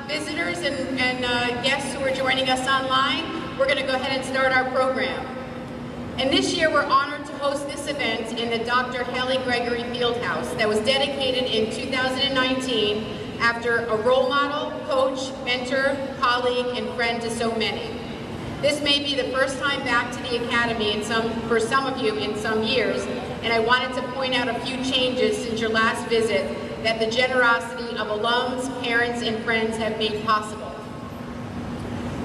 Visitors and guests who are joining us online, we're going to go ahead and start our program. And this year we're honored to host this event in the Dr. Haley Gregory Fieldhouse that was dedicated in 2019 after a role model, coach, mentor, colleague, and friend to so many. This may be the first time back to the Academy for some of you in some years, and I wanted to point out a few changes since your last visit that the generosity of alums, parents, and friends have made possible.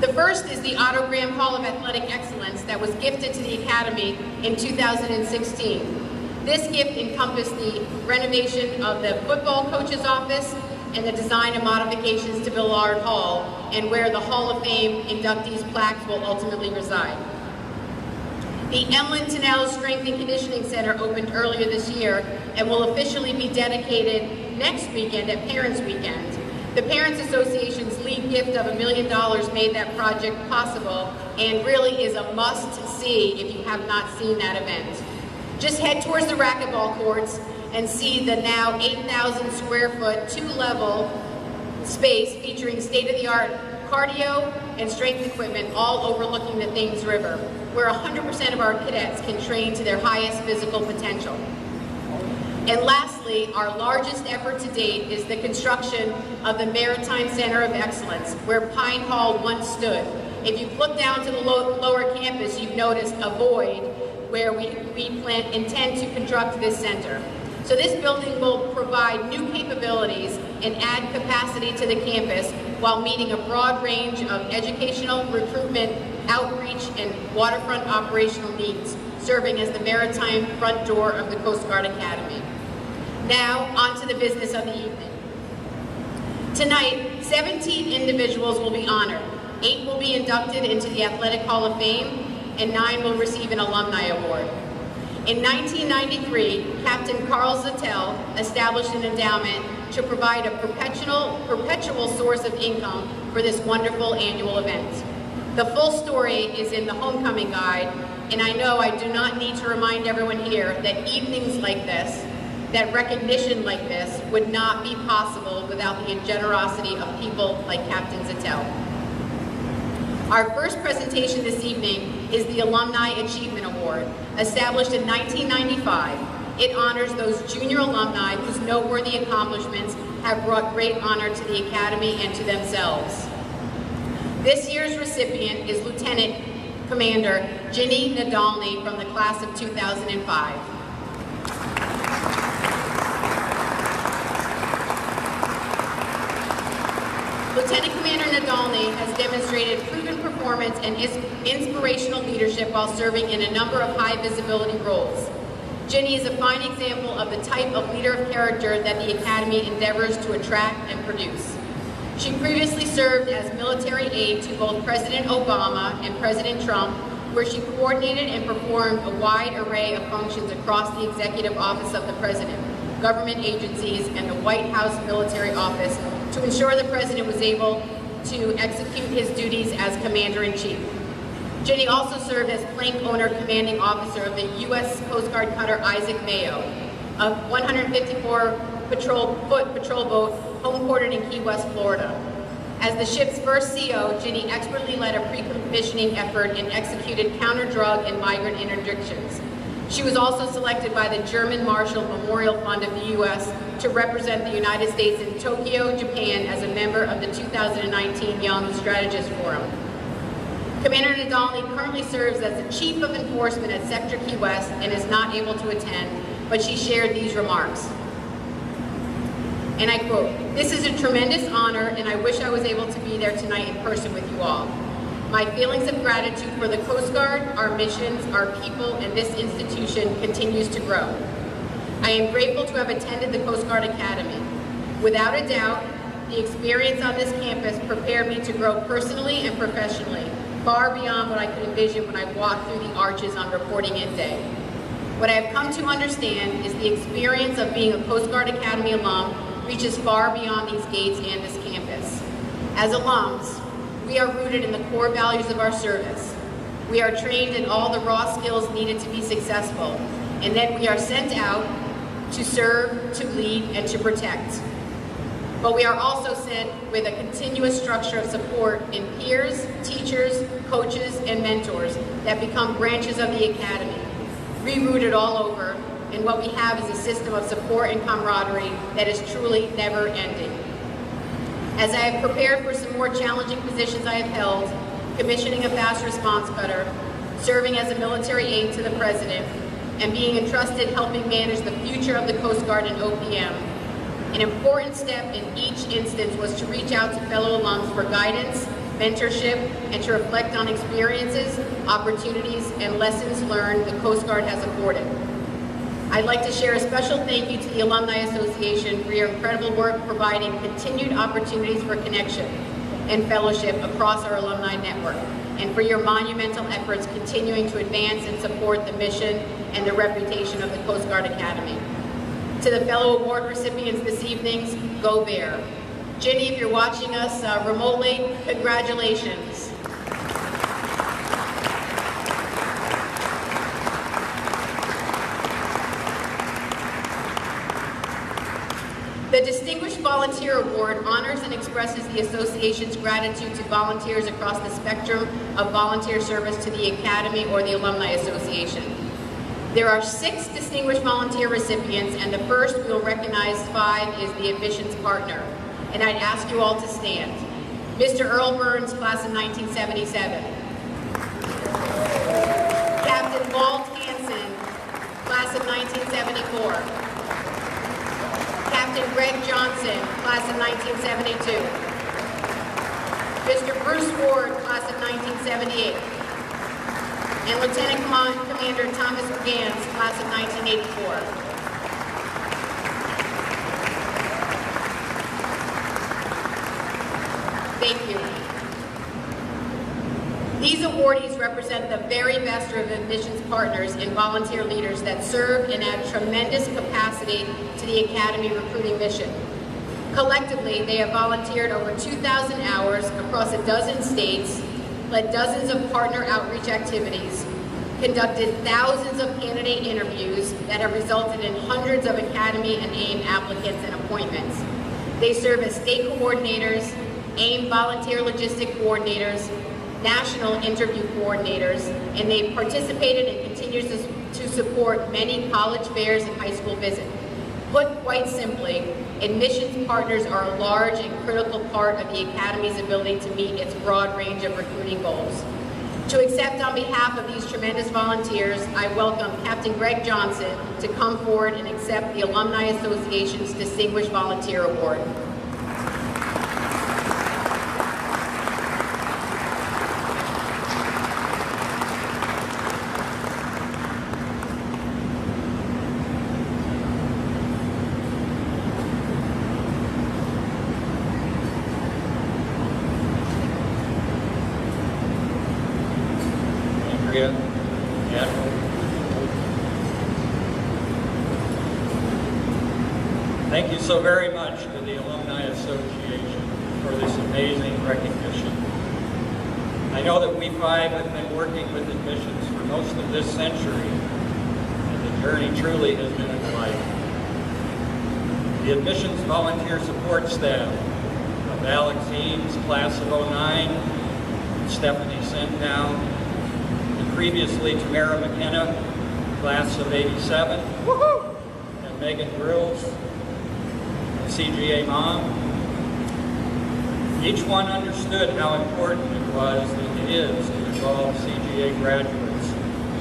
The first is the Autogram Hall of Athletic Excellence that was gifted to the Academy in 2016. This gift encompassed the renovation of the football coach's office and the design and modifications to Billard Hall, and where the Hall of Fame inductees' plaques will ultimately reside. The Emlyn Tunnell Strength and Conditioning Center opened earlier this year and will officially be dedicated next weekend at Parents Weekend. The Parents Association's lead gift of $1 million made that project possible and really is a must-see if you have not seen that event. Just head towards the racquetball courts and see the now 8,000 square foot, two-level space featuring state-of-the-art cardio and strength equipment all overlooking the Thames River, where 100% of our cadets can train to their highest physical potential. And lastly, our largest effort to date is the construction of the Maritime Center of Excellence, where Pine Hall once stood. If you look down to the lower campus, you've noticed a void where we intend to construct this center. So this building will provide new capabilities and add capacity to the campus while meeting a broad range of educational, recruitment, outreach, and waterfront operational needs, serving as the maritime front door of the Coast Guard Academy. Now, on to the business of the evening. Tonight, 17 individuals will be honored. 8 will be inducted into the Athletic Hall of Fame, and 9 will receive an Alumni Award. In 1993, Captain Carl Zettel established an endowment to provide a perpetual source of income for this wonderful annual event. The full story is in the Homecoming Guide, and I know I do not need to remind everyone here that evenings like this, that recognition like this, would not be possible without the generosity of people like Captain Zettel. Our first presentation this evening is the Alumni Achievement Award, established in 1995. It honors those junior alumni whose noteworthy accomplishments have brought great honor to the Academy and to themselves. This year's recipient is Lieutenant Commander Ginny Nadolny from the class of 2005. Lieutenant Commander Nadolny has demonstrated proven performance and inspirational leadership while serving in a number of high visibility roles. Ginny is a fine example of the type of leader of character that the Academy endeavors to attract and produce. She previously served as military aide to both President Obama and President Trump, where she coordinated and performed a wide array of functions across the Executive Office of the President, government agencies, and the White House Military Office to ensure the President was able to execute his duties as Commander-in-Chief. Ginny also served as Plank Owner Commanding Officer of the U.S. Coast Guard cutter Isaac Mayo, a 154-foot patrol boat homeported in Key West, Florida. As the ship's first CO, Ginny expertly led a pre-commissioning effort and executed counter-drug and migrant interdictions. She was also selected by the German Marshall Memorial Fund of the U.S. to represent the United States in Tokyo, Japan as a member of the 2019 Young Strategist Forum. Commander Nadolny currently serves as the Chief of Enforcement at Sector Key West and is not able to attend, but she shared these remarks. And I quote, "This is a tremendous honor and I wish I was able to be there tonight in person with you all. My feelings of gratitude for the Coast Guard, our missions, our people, and this institution continues to grow. I am grateful to have attended the Coast Guard Academy. Without a doubt, the experience on this campus prepared me to grow personally and professionally, far beyond what I could envision when I walked through the arches on reporting-in day. What I have come to understand is the experience of being a Coast Guard Academy alum reaches far beyond these gates and this campus. As alums, we are rooted in the core values of our service. We are trained in all the raw skills needed to be successful, and then we are sent out to serve, to lead, and to protect. But we are also sent with a continuous structure of support in peers, teachers, coaches, and mentors that become branches of the Academy, rerouted all over, and what we have is a system of support and camaraderie that is truly never ending. As I have prepared for some more challenging positions I have held, commissioning a fast response cutter, serving as a military aide to the President, and being entrusted helping manage the future of the Coast Guard and OPM, an important step in each instance was to reach out to fellow alums for guidance, mentorship, and to reflect on experiences, opportunities, and lessons learned the Coast Guard has afforded. I'd like to share a special thank you to the Alumni Association for your incredible work providing continued opportunities for connection and fellowship across our alumni network, and for your monumental efforts continuing to advance and support the mission and the reputation of the Coast Guard Academy. To the fellow award recipients this evening, go Bear. Ginny, if you're watching us remotely, congratulations. The Distinguished Volunteer Award honors and expresses the Association's gratitude to volunteers across the spectrum of volunteer service to the Academy or the Alumni Association. There are 6 distinguished volunteer recipients, and the first we will recognize 5 is the admissions partner. And I'd ask you all to stand. Mr. Earl Burns, class of 1977. Captain Walt Hansen, class of 1974. Captain Greg Johnson, class of 1972. Mr. Bruce Ward, class of 1978. And Lieutenant Commander Thomas Gans, class of 1984. Thank you. These awardees represent the very best of admissions partners and volunteer leaders that serve and add tremendous capacity to the Academy recruiting mission. Collectively, they have volunteered over 2,000 hours across a dozen states, led dozens of partner outreach activities, conducted thousands of candidate interviews that have resulted in hundreds of Academy and AIM applicants and appointments. They serve as state coordinators, AIM volunteer logistic coordinators, national interview coordinators, and they participated and continue to support many college fairs and high school visits. Put quite simply, admissions partners are a large and critical part of the Academy's ability to meet its broad range of recruiting goals. To accept on behalf of these tremendous volunteers, I welcome Captain Greg Johnson to come forward and accept the Alumni Association's Distinguished Volunteer Award. Thank you so very much to the Alumni Association for this amazing recognition. I know that we 5 have been working with admissions for most of this century, and the journey truly has been a delight. The admissions volunteer support staff of Alex Eames, class of '09, Stephanie Sentown, and previously Tamara McKenna, class of '87, and Megan Grills, CGA mom. Each one understood how important it was and it is to involve CGA graduates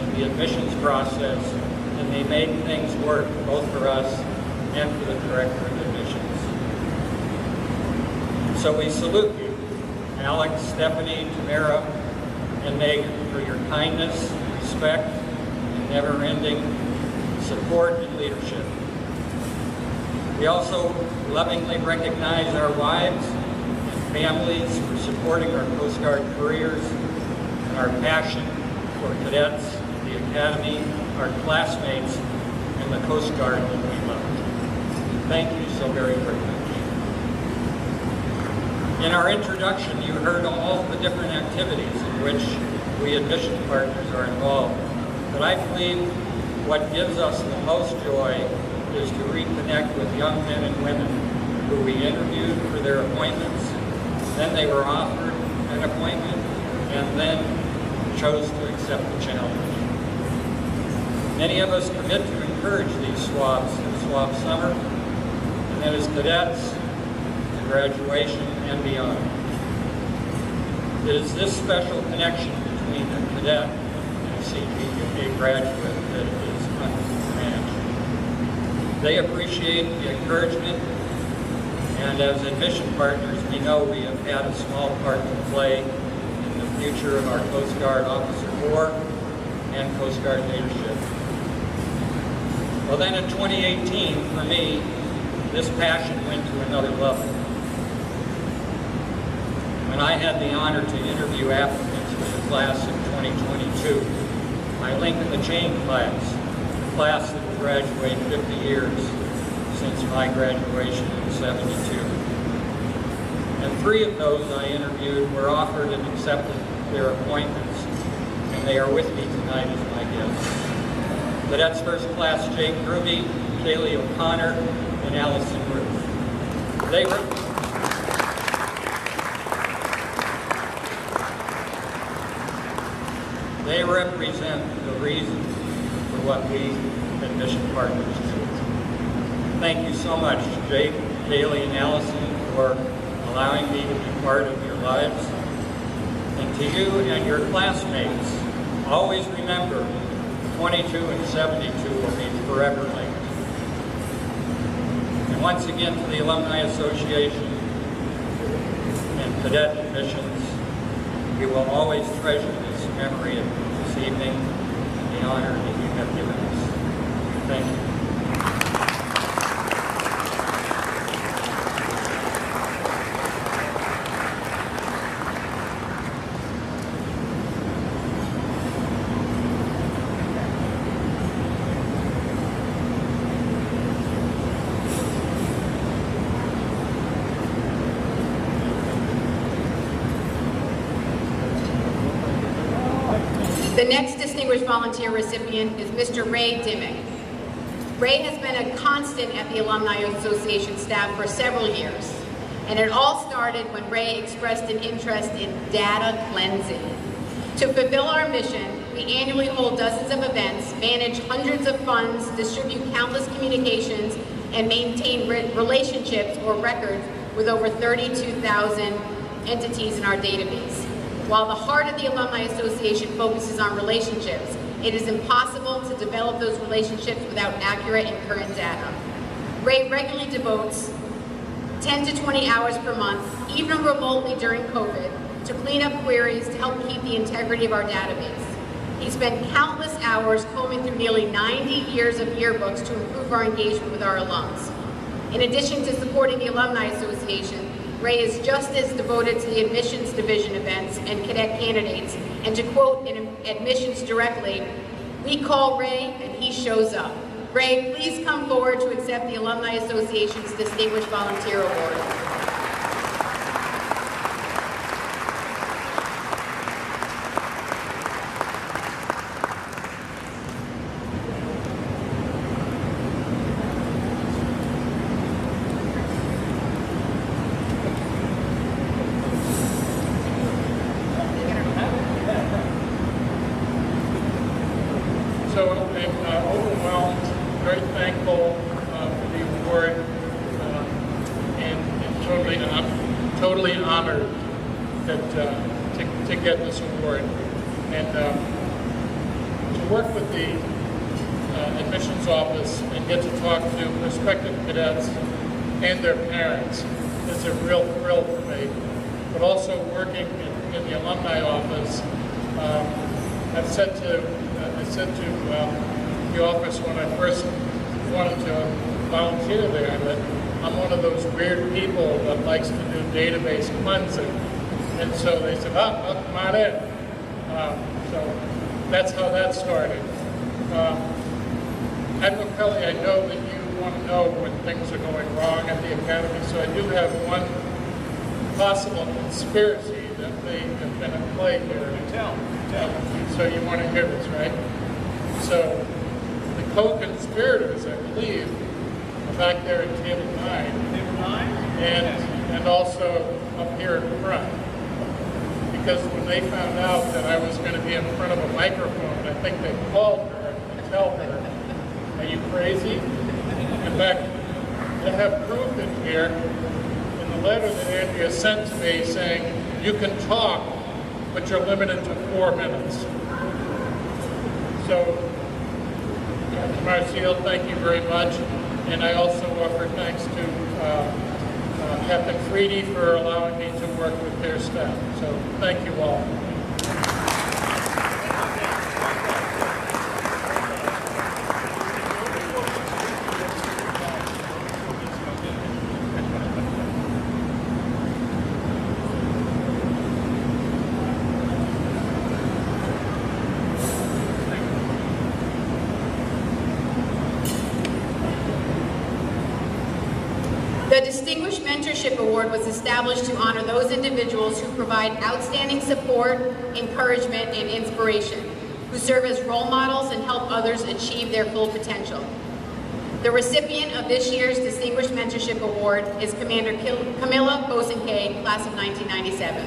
in the admissions process, and they made things work both for us and for the Director of Admissions. So we salute you, Alex, Stephanie, Tamara, and Megan, for your kindness, respect, and never-ending support and leadership. We also lovingly recognize our wives and families for supporting our Coast Guard careers and our passion for cadets, the Academy, our classmates, and the Coast Guard that we love. Thank you so very, very much. In our introduction, you heard all the different activities in which we admission partners are involved. But I believe what gives us the most joy is to reconnect with young men and women who we interviewed for their appointments, then they were offered an appointment, and then chose to accept the challenge. Many of us commit to encourage these swabs in swab summer, and then as cadets, to graduation and beyond. It is this special connection between a cadet and a CGA graduate that is unmatched. They appreciate the encouragement, and as admission partners, we know we have had a small part to play in the future of our Coast Guard Officer Corps and Coast Guard leadership. Well, then in 2018, for me, this passion went to another level. When I had the honor to interview applicants for the class of 2022, my link in the chain class, the class that will graduate 50 years since my graduation in '72. And 3 of those I interviewed were offered and accepted their appointments, and they are with me tonight as my guests. Cadets First Class Jake Ruby, Kaylee O'Connor, and Allison Ruth. They represent the reason for what we admission partners do. Thank you so much, Jake, Kaylee, and Allison, for allowing me to be part of your lives. And to you and your classmates, always remember 22 and 72 will be forever linked. And once again, to the Alumni Association and cadet admissions, we will always treasure this memory of this evening and the honor that you have given us. Thank you. The next distinguished volunteer recipient is Mr. Ray Dimmick. Ray has been a constant at the Alumni Association staff for several years, and it all started when Ray expressed an interest in data cleansing. To fulfill our mission, we annually hold dozens of events, manage hundreds of funds, distribute countless communications, and maintain relationships or records with over 32,000 entities in our database. While the heart of the Alumni Association focuses on relationships, it is impossible to develop those relationships without accurate and current data. Ray regularly devotes 10 to 20 hours per month, even remotely during COVID, to clean up queries to help keep the integrity of our database. He spent countless hours combing through nearly 90 years of yearbooks to improve our engagement with our alums. In addition to supporting the Alumni Association, Ray is just as devoted to the admissions division events and cadet candidates, and to quote in admissions directly, "We call Ray and he shows up." Ray, please come forward to accept the Alumni Association's Distinguished Volunteer Award. So I'm overwhelmed, very thankful for the award, and totally honored that to get this award, and to work with the admissions office and get to talk to prospective cadets and their parents is a real thrill for me. But also working in the alumni office, I said to the office when I first wanted to volunteer there that I'm one of those weird people that likes to do database cleansing. And so they said, oh, come on in. So that's how that started. Admiral Kelly, I know that you want to know when things are going wrong at the Academy, so I do have one possible conspiracy that may have been at play here. Tell. So you want to hear this, right? So the co-conspirators, I believe, back there at table 9. Table 9? And also up here in front. Because when they found out that I was going to be in front of a microphone, I think they called her and tell her, "Are you crazy?" In fact, I have proof in here in the letter that Andrea sent to me saying, "You can talk, but you're limited to 4 minutes." So, Dr. Marcial, thank you very much. And I also offer thanks to Captain Freedy for allowing me to work with their staff. So thank you all. The Distinguished Mentorship Award was established to honor those individuals who provide outstanding support, encouragement, and inspiration, who serve as role models and help others achieve their full potential. The recipient of this year's Distinguished Mentorship Award is Commander Camilla Bosanquet, class of 1997.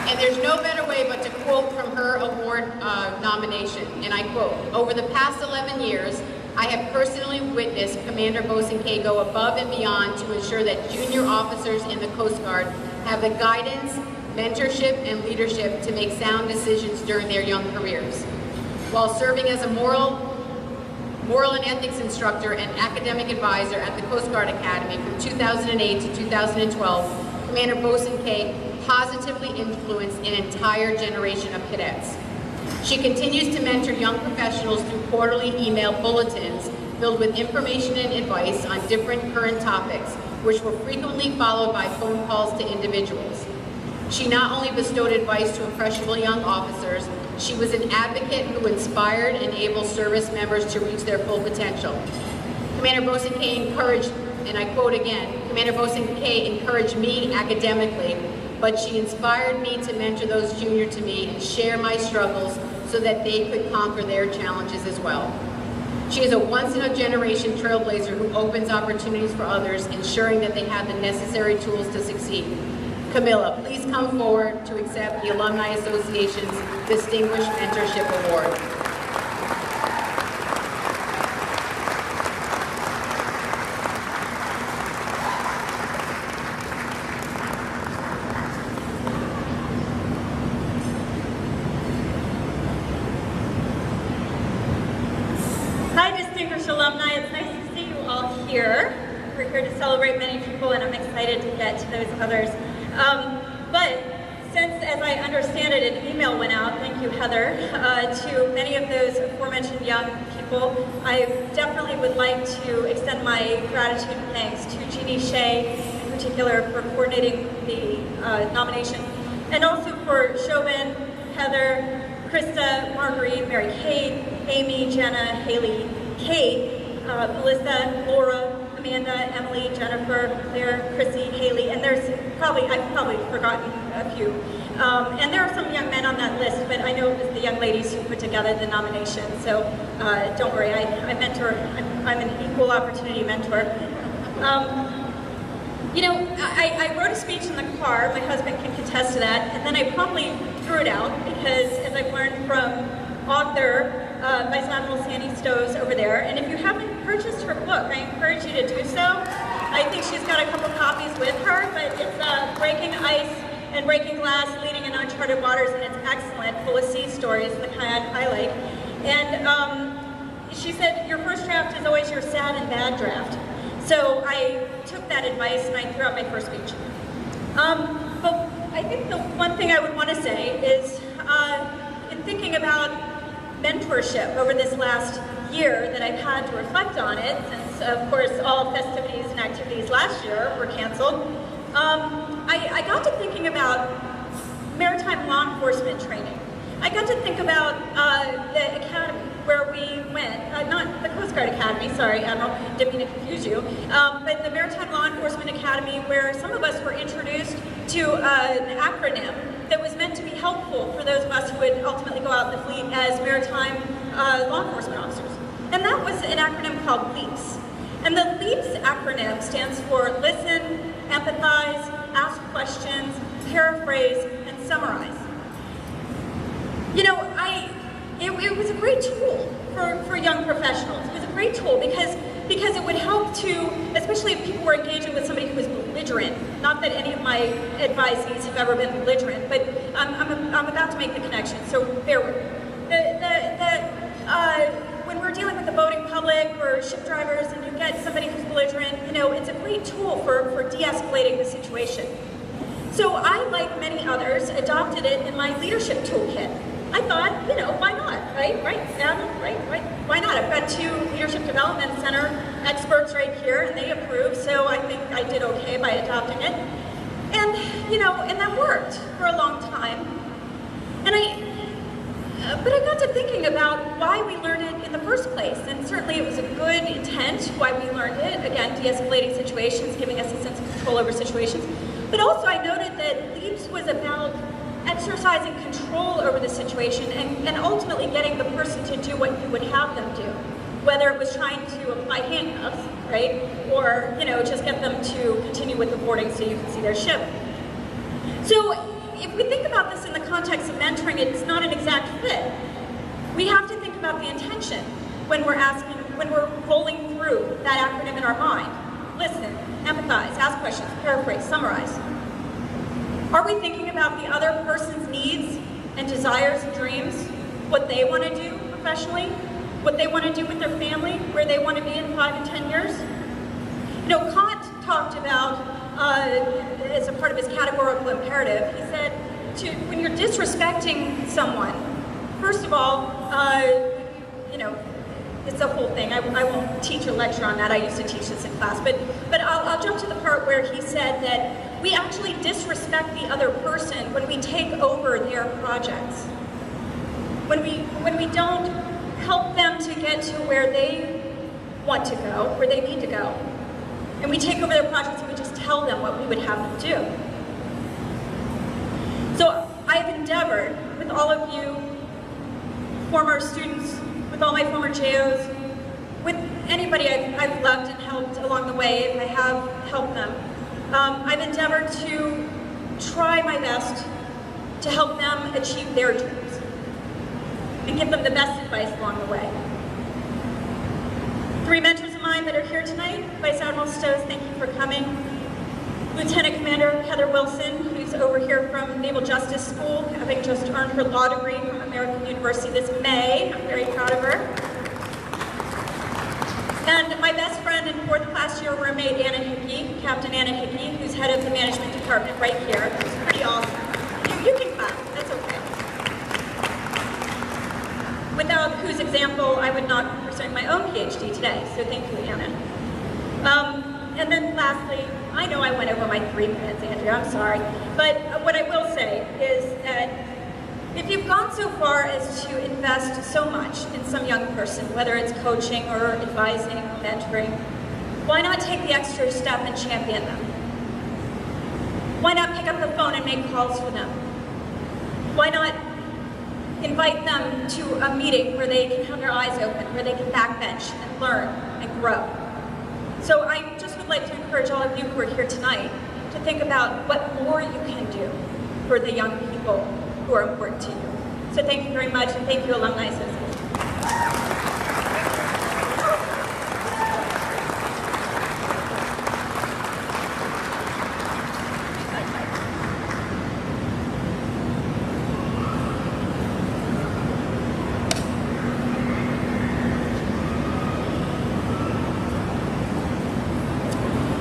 And there's no better way but to quote from her award nomination, and I quote, "Over the past 11 years, I have personally witnessed Commander Bosanquet go above and beyond to ensure that junior officers in the Coast Guard have the guidance, mentorship, and leadership to make sound decisions during their young careers. While serving as a moral and ethics instructor and academic advisor at the Coast Guard Academy from 2008 to 2012, Commander Bosanquet positively influenced an entire generation of cadets. She continues to mentor young professionals through quarterly email bulletins filled with information and advice on different current topics, which were frequently followed by phone calls to individuals. She not only bestowed advice to impressionable young officers, she was an advocate who inspired and enabled service members to reach their full potential. Commander Bosanquet encouraged, and I quote again, Commander Bosanquet encouraged me academically, but she inspired me to mentor those junior to me and share my struggles so that they could conquer their challenges as well. She is a once-in-a-generation trailblazer who opens opportunities for others, ensuring that they have the necessary tools to succeed. Camilla, please come forward to accept the Alumni Association's Distinguished Mentorship Award. Hi, distinguished alumni. It's nice to see you all here. We're here to celebrate many people, and I'm excited to get to those others. But since, as I understand it, an email went out, thank you, Heather, to many of those aforementioned young people, I definitely would like to extend my gratitude and thanks to Jeannie Shea, in particular, for coordinating the nomination, and also for Chauvin, Heather, Krista, Marguerite, Mary Kate, Amy, Jenna, Haley, Kate, Melissa, Laura, Amanda, Emily, Jennifer, Claire, Chrissy, Haley, and I've probably forgotten a few. And there are some young men on that list, but I know it was the young ladies who put together the nomination, so don't worry, I mentor, I'm an equal opportunity mentor. You know, I wrote a speech in the car, my husband can contest to that, and then I promptly threw it out because, as I've learned from author Vice Admiral Sandy Stoves over there, and if you haven't purchased her book, I encourage you to do so. I think she's got a couple copies with her, but it's Breaking Ice and Breaking Glass, Leading in Uncharted Waters, and it's excellent, full of sea stories, the kind I like. And she said, your first draft is always your sad and bad draft. So I took that advice and I threw out my first speech. But I think the one thing I would want to say is, in thinking about mentorship over this last year that I've had to reflect on it, since of course all festivities and activities last year were canceled, I got to thinking about maritime law enforcement training. I got to think about the academy where we went, not the Coast Guard Academy, sorry Admiral, didn't mean to confuse you, but the Maritime Law Enforcement Academy where some of us were introduced to an acronym that was meant to be helpful for those of us who would ultimately go out in the fleet as maritime law enforcement officers. And that was an acronym called LEAPS. And the LEAPS acronym stands for listen, empathize, ask questions, paraphrase, and summarize. You know, it was a great tool for young professionals. It was a great tool because it would help to, especially if people were engaging with somebody who was belligerent. Not that any of my advisees have ever been belligerent, but I'm about to make the connection, so bear with me. When we're dealing with the boating public or ship drivers and you get somebody who's belligerent, you know, it's a great tool for de-escalating the situation. So I, like many others, adopted it in my leadership toolkit. I thought, you know, why not, right? Right, why not? I've got 2 Leadership Development Center experts right here, and they approve, so I think I did okay by adopting it. And, you know, and that worked for a long time. But I got to thinking about why we learned it in the first place, and certainly it was a good intent why we learned it, again, de-escalating situations, giving us a sense of control over situations. But also I noted that LEAPS was about exercising control over the situation and ultimately getting the person to do what you would have them do. Whether it was trying to apply handcuffs, right? Or, you know, just get them to continue with the boarding so you can see their ship. So if we think about this in the context of mentoring, it's not an exact fit. We have to think about the intention when we're rolling through that acronym in our mind. Listen, empathize, ask questions, paraphrase, summarize. Are we thinking about the other person's needs and desires and dreams, what they want to do professionally, what they want to do with their family, where they want to be in 5 and 10 years? You know, Kant talked about, as a part of his categorical imperative, he said, when you're disrespecting someone, first of all, you know, it's a whole thing. I won't teach a lecture on that. I used to teach this in class, but I'll jump to the part where he said that we actually disrespect the other person when we take over their projects. When we don't help them to get to where they want to go, where they need to go. And we take over their projects and we just tell them what we would have them do. So I've endeavored with all of you former students, with all my former JOs, with anybody I've loved and helped along the way, if I have helped them, I've endeavored to try my best to help them achieve their dreams and give them the best advice along the way. 3 mentors of mine that are here tonight: Vice Admiral Stowe, thank you for coming. Lieutenant Commander Heather Wilson, who's over here from Naval Justice School, having just earned her law degree from American University this May. I'm very proud of her. And my best friend and 4th class year roommate, Anna Hickey, Captain Anna Hickey, who's head of the management department right here. Who's pretty awesome. You can clap, that's okay. Without whose example, I would not be pursuing my own PhD today, so thank you, Anna. And then lastly, I know I went over my 3 minutes, Andrea, I'm sorry, but what I will say is that if you've gone so far as to invest so much in some young person, whether it's coaching or advising, mentoring, why not take the extra step and champion them? Why not pick up the phone and make calls for them? Why not invite them to a meeting where they can have their eyes open, where they can backbench and learn and grow? So I just would like to encourage all of you who are here tonight to think about what more you can do for the young people who are important to you. So thank you very much, and thank you, Alumni Association.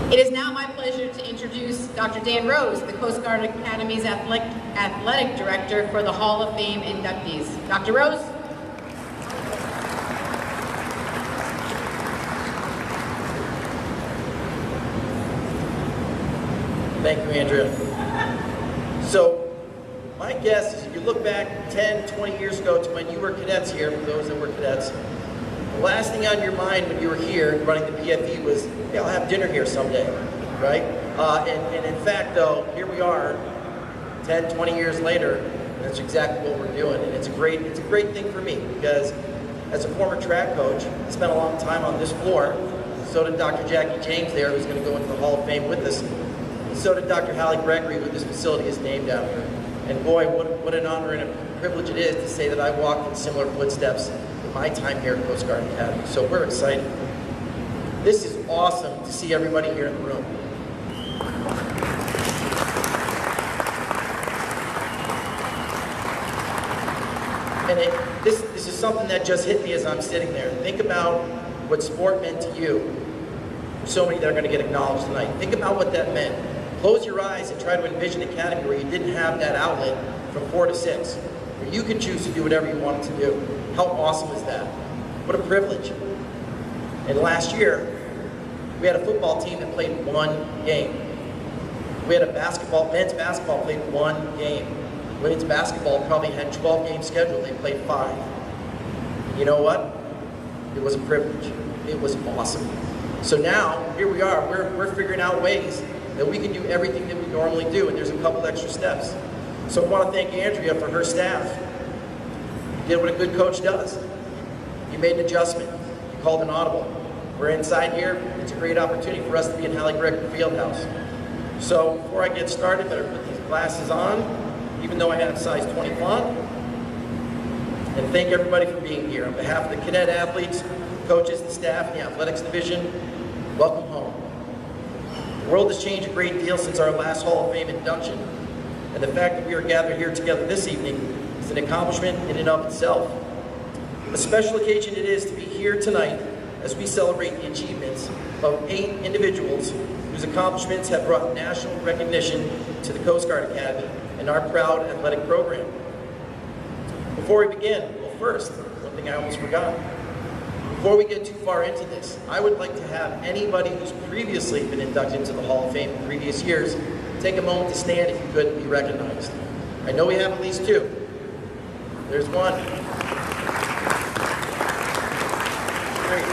It is now my pleasure to introduce Dr. Dan Rose, the Coast Guard Academy's Athletic Director for the Hall of Fame inductees. Dr. Rose? Thank you, Andrea. So, my guess is if you look back 10, 20 years ago to when you were cadets here, for those that were cadets, the last thing on your mind when you were here running the PFE was, hey, I'll have dinner here someday, right? And in fact, though, here we are, 10, 20 years later, That's exactly what we're doing, and it's a great thing for me because as a former track coach, I spent a long time on this floor. So did Dr. Jackie James there, who's going to go into the Hall of Fame with us. And so did Dr. Hallie Gregory, who this facility is named after. And boy, what an honor and a privilege it is to say that I walked in similar footsteps in my time here at Coast Guard Academy. So we're excited. This is awesome to see everybody here in the room. And this is something that just hit me as I'm sitting there. Think about what sport meant to you. So many that are going to get acknowledged tonight. Think about what that meant. Close your eyes and try to envision a category where you didn't have that outlet from 4 to 6, where you could choose to do whatever you wanted to do. How awesome is that? What a privilege. And last year, we had a football team that played 1 game. We had men's basketball played 1 game. Women's basketball probably had 12 games scheduled. They played 5. You know what? It was a privilege. It was awesome. So now, here we are. We're figuring out ways that we can do everything that we normally do, and there's a couple extra steps. So I want to thank Andrea for her staff. You did what a good coach does. You made an adjustment. You called an audible. We're inside here. It's a great opportunity for us to be in Hallie Gregory Fieldhouse. So before I get started, better put these glasses on, even though I have size 20 font. And thank everybody for being here. On behalf of the cadet athletes, coaches, the staff, and the athletics division, welcome home. The world has changed a great deal since our last Hall of Fame induction, and the fact that we are gathered here together this evening is an accomplishment in and of itself. A special occasion it is to be here tonight as we celebrate the achievements of 8 individuals whose accomplishments have brought national recognition to the Coast Guard Academy and our proud athletic program. Before we begin, well first, one thing I almost forgot. Before we get too far into this, I would like to have anybody who's previously been inducted into the Hall of Fame in previous years take a moment to stand if you could and be recognized. I know we have at least 2. There's one. Great.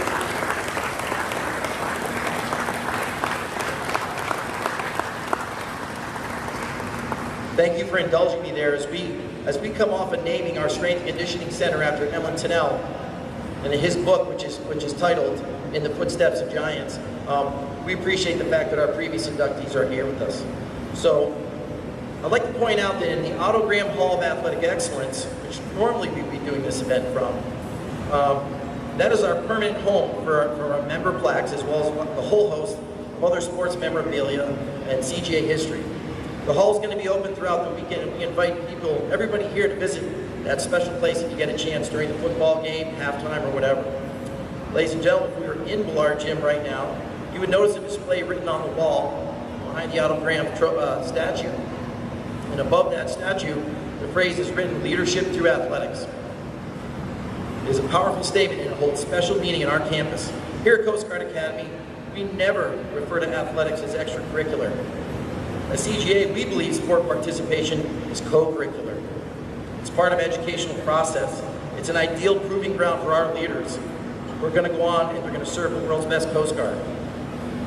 Thank you for indulging me there as we come off of naming our strength and conditioning center after Ellen Tennell. And in his book, which is titled In the Footsteps of Giants, we appreciate the fact that our previous inductees are here with us. So I'd like to point out that in the Otto Graham Hall of Athletic Excellence, which normally we'd be doing this event from, that is our permanent home for our member plaques, as well as the whole host of other sports memorabilia and CGA history. The hall is going to be open throughout the weekend, and we invite everybody here to visit that special place if you get a chance during the football game, halftime, or whatever. Ladies and gentlemen, if we were in Ballard Gym right now, you would notice a display written on the wall behind the Otto Graham statue. And above that statue, the phrase is written, "Leadership through athletics." It is a powerful statement and it holds special meaning in our campus. Here at Coast Guard Academy, we never refer to athletics as extracurricular. At CGA, we believe sport participation is co-curricular. It's part of educational process. It's an ideal proving ground for our leaders. We're going to go on and we're going to serve the world's best Coast Guard.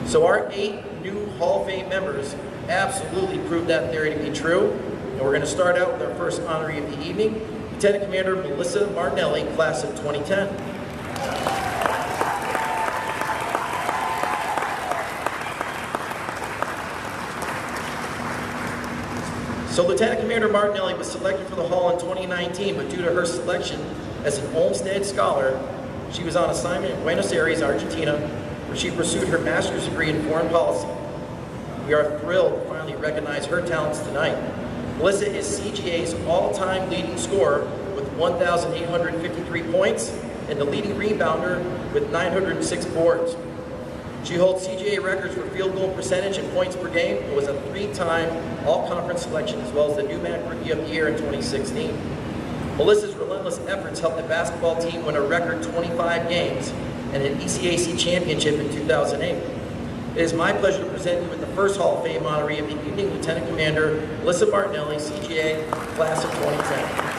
So our 8 new Hall of Fame members absolutely proved that theory to be true. And we're going to start out with our first honoree of the evening, Lieutenant Commander Melissa Martinelli, class of 2010. So Lieutenant Commander Martinelli was selected for the Hall in 2019, but due to her selection as an Olmsted Scholar, she was on assignment in Buenos Aires, Argentina, where she pursued her master's degree in foreign policy. We are thrilled to finally recognize her talents tonight. Melissa is CGA's all-time leading scorer with 1,853 points and the leading rebounder with 906 boards. She holds CGA records for field goal percentage and points per game and was a 3-time all-conference selection as well as the NewMac Rookie of the Year in 2016. Melissa's relentless efforts helped the basketball team win a record 25 games and an ECAC championship in 2008. It is my pleasure to present you with the first Hall of Fame honoree of the evening, Lieutenant Commander Melissa Martinelli, CGA, class of 2010.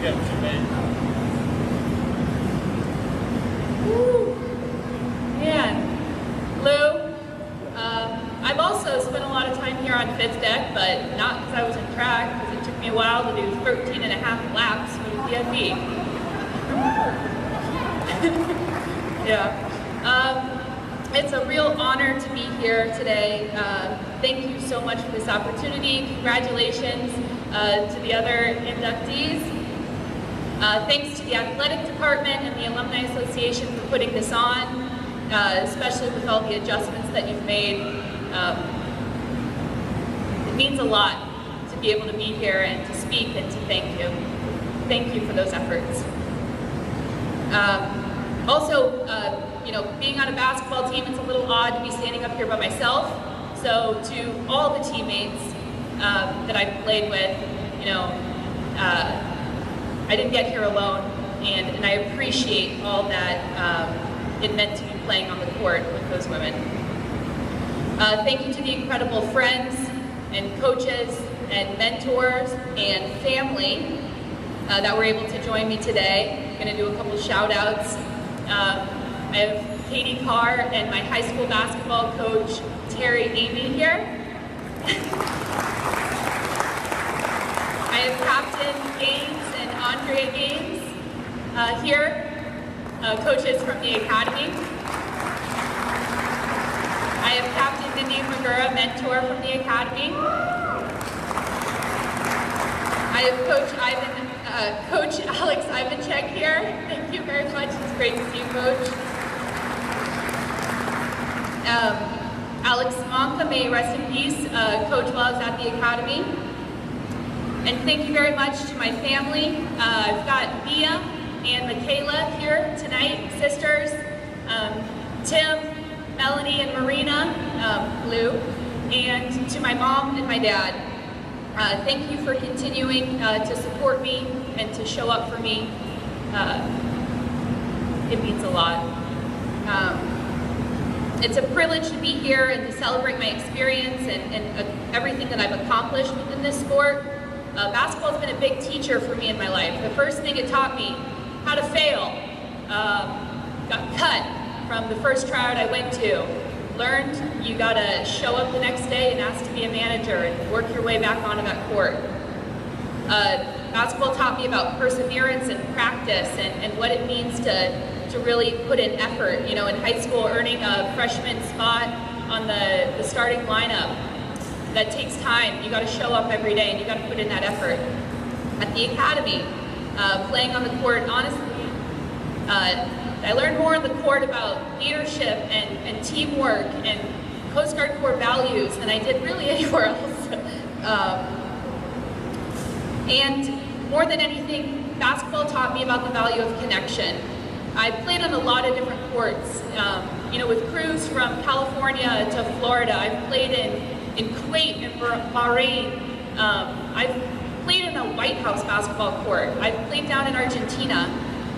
Yes, you may. Woo. Man, Lou, I've also spent a lot of time here on fifth deck, but not because I was in track, because it took me a while to do 13 and a half laps for the PFE. Yeah. It's a real honor to be here today. Thank you so much for this opportunity. Congratulations to the other inductees. Thanks to the athletic department and the Alumni Association for putting this on, especially with all the adjustments that you've made. It means a lot to be able to be here and to speak and to thank you. Thank you for those efforts. Also, you know, being on a basketball team, it's a little odd to be standing up here by myself. So to all the teammates that I've played with, you know, I didn't get here alone, and I appreciate all that it meant to be playing on the court with those women. Thank you to the incredible friends and coaches and mentors and family that were able to join me today. I'm going to do a couple shout outs. I have Katie Carr and my high school basketball coach, Terry Amy here. I have Captain Gaines and Andrea Gaines here, coaches from the Academy. I have Captain Nadine Magura, mentor from the Academy. I have Coach Alex Ivanchek here. Thank you very much. It's great to see you, Coach. Alex Monka, may rest in peace, Coach while I was at the Academy. And thank you very much to my family. I've got Mia and Michaela here tonight, sisters. Tim, Melanie, and Marina, Lou. And to my mom and my dad. Thank you for continuing to support me and to show up for me. It means a lot. It's a privilege to be here and to celebrate my experience and everything that I've accomplished within this sport. Basketball has been a big teacher for me in my life. The first thing it taught me, how to fail. Got cut from the first tryout I went to. Learned you gotta show up the next day and ask to be a manager and work your way back onto that court. Basketball taught me about perseverance and practice and what it means to really put in effort. You know, in high school, earning a freshman spot on the starting lineup, that takes time. You gotta show up every day and you gotta put in that effort. At the Academy, playing on the court, honestly, I learned more on the court about leadership and teamwork and Coast Guard core values than I did really anywhere else. And more than anything, basketball taught me about the value of connection. I played on a lot of different courts. You know, with crews from California to Florida. I've played in Kuwait and Bahrain. I've played in a White House basketball court. I've played down in Argentina.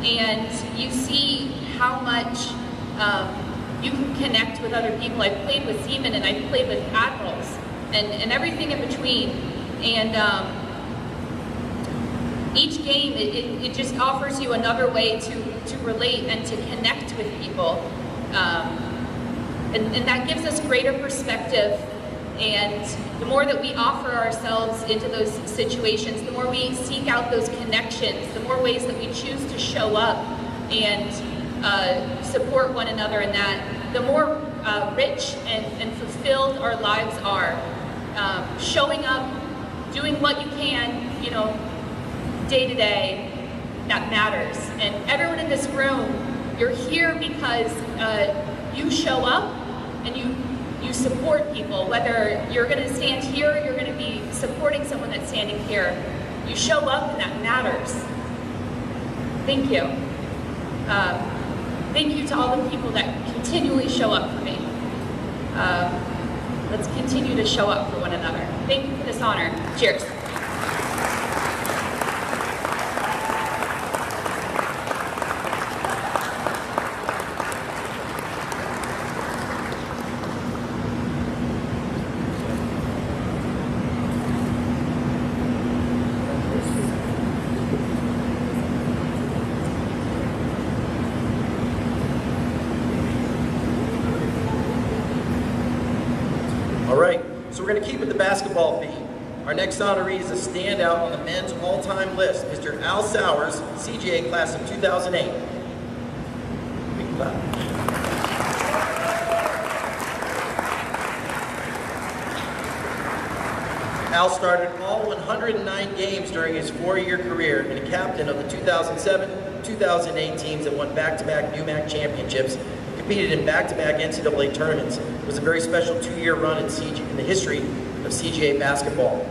And you see how much you can connect with other people. I've played with seamen and I've played with admirals and everything in between. And each game, it just offers you another way to relate and to connect with people. And that gives us greater perspective. And the more that we offer ourselves into those situations, the more we seek out those connections, the more ways that we choose to show up and support one another in that, the more rich and fulfilled our lives are. Showing up, doing what you can, you know, day to day, that matters. And everyone in this room, you're here because you show up and you support people, whether you're going to stand here or you're going to be supporting someone that's standing here. You show up and that matters. Thank you. Thank you to all the people that continually show up for me. Let's continue to show up for one another. Thank you for this honor. Cheers. we're going to keep with the basketball theme. Our next honoree is a standout on the men's all-time list, Mr. Al Sowers, CGA class of 2008. Big clap. Al started all 109 games during his 4-year career and a captain of the 2007-2008 teams that won back-to-back NUMAC championships, competed in back-to-back NCAA tournaments. It was a very special 2-year run in the history of CGA basketball.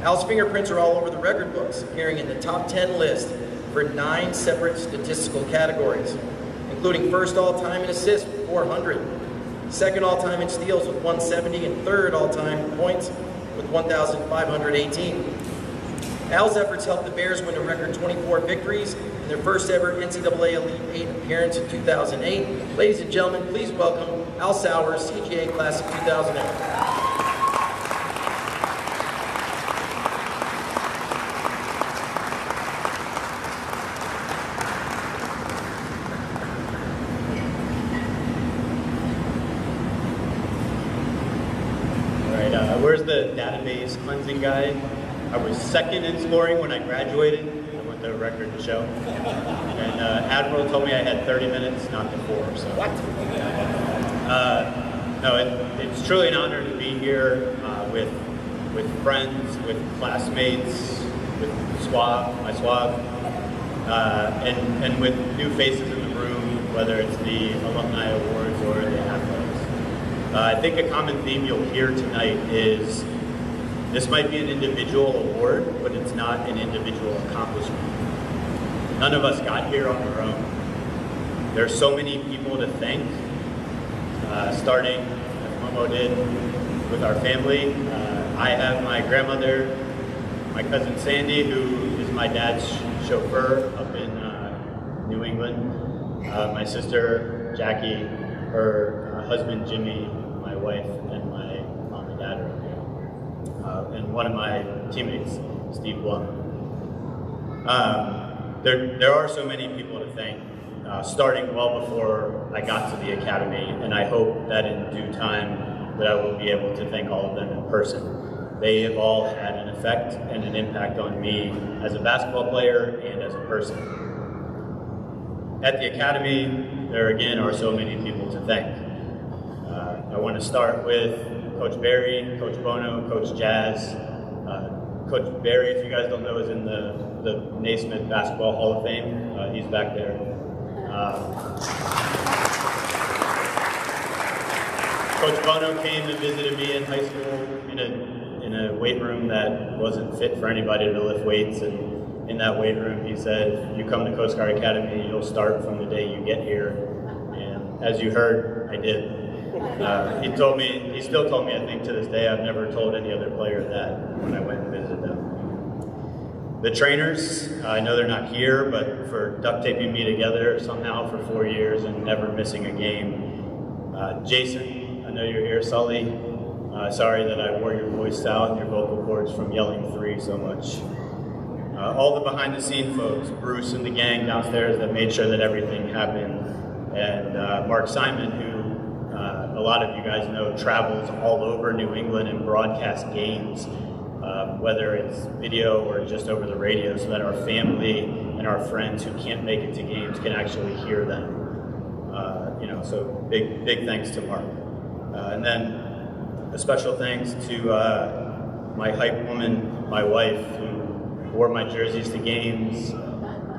Al's fingerprints are all over the record books, appearing in the top 10 list for 9 separate statistical categories, including first all-time in assists with 400, second all-time in steals with 170, and third all-time in points with 1,518. Al's efforts helped the Bears win a record 24 victories in their first ever NCAA Elite 8 appearance in 2008. Ladies and gentlemen, please welcome Al Sowers, CGA class of 2008. Where's the database cleansing guide? I was second in scoring when I graduated. I want the record to show. And Admiral told me I had 30 minutes, not the 4. So. What? No, it's truly an honor to be here with friends, with classmates, with my swab, and with new faces in the room, whether it's the Alumni Awards or the athletics. I think a common theme you'll hear tonight is this might be an individual award, but it's not an individual accomplishment. None of us got here on our own. There's so many people to thank, starting, as Momo did, with our family. I have my grandmother, my cousin Sandy, who is my dad's chauffeur up in New England, my sister Jackie, her husband Jimmy, my wife, and my mom and dad are up here. And one of my teammates, Steve Blum. There are so many people to thank, starting well before I got to the academy, and I hope that in due time that I will be able to thank all of them in person. They have all had an effect and an impact on me as a basketball player and as a person. At the academy, there again are so many people to thank. I want to start with Coach Barry, Coach Bono, Coach Jazz. Coach Barry, if you guys don't know, is in the Naismith Basketball Hall of Fame. He's back there. Coach Bono came and visited me in high school in a weight room that wasn't fit for anybody to lift weights. And in that weight room, he said, if you come to Coast Guard Academy, you'll start from the day you get here. And as you heard, I did. He still told me, I think to this day, I've never told any other player that when I went and visited them. The trainers, I know they're not here, but for duct taping me together somehow for 4 years and never missing a game. Jason, I know you're here. Sully, sorry that I wore your voice out and your vocal cords from yelling 3 so much. All the behind the scene folks, Bruce and the gang downstairs that made sure that everything happened. And Mark Simon, who a lot of you guys know travels all over New England and broadcasts games, whether it's video or just over the radio, so that our family and our friends who can't make it to games can actually hear them. So big thanks to Mark. And then a special thanks to my hype woman, my wife, who wore my jerseys to games.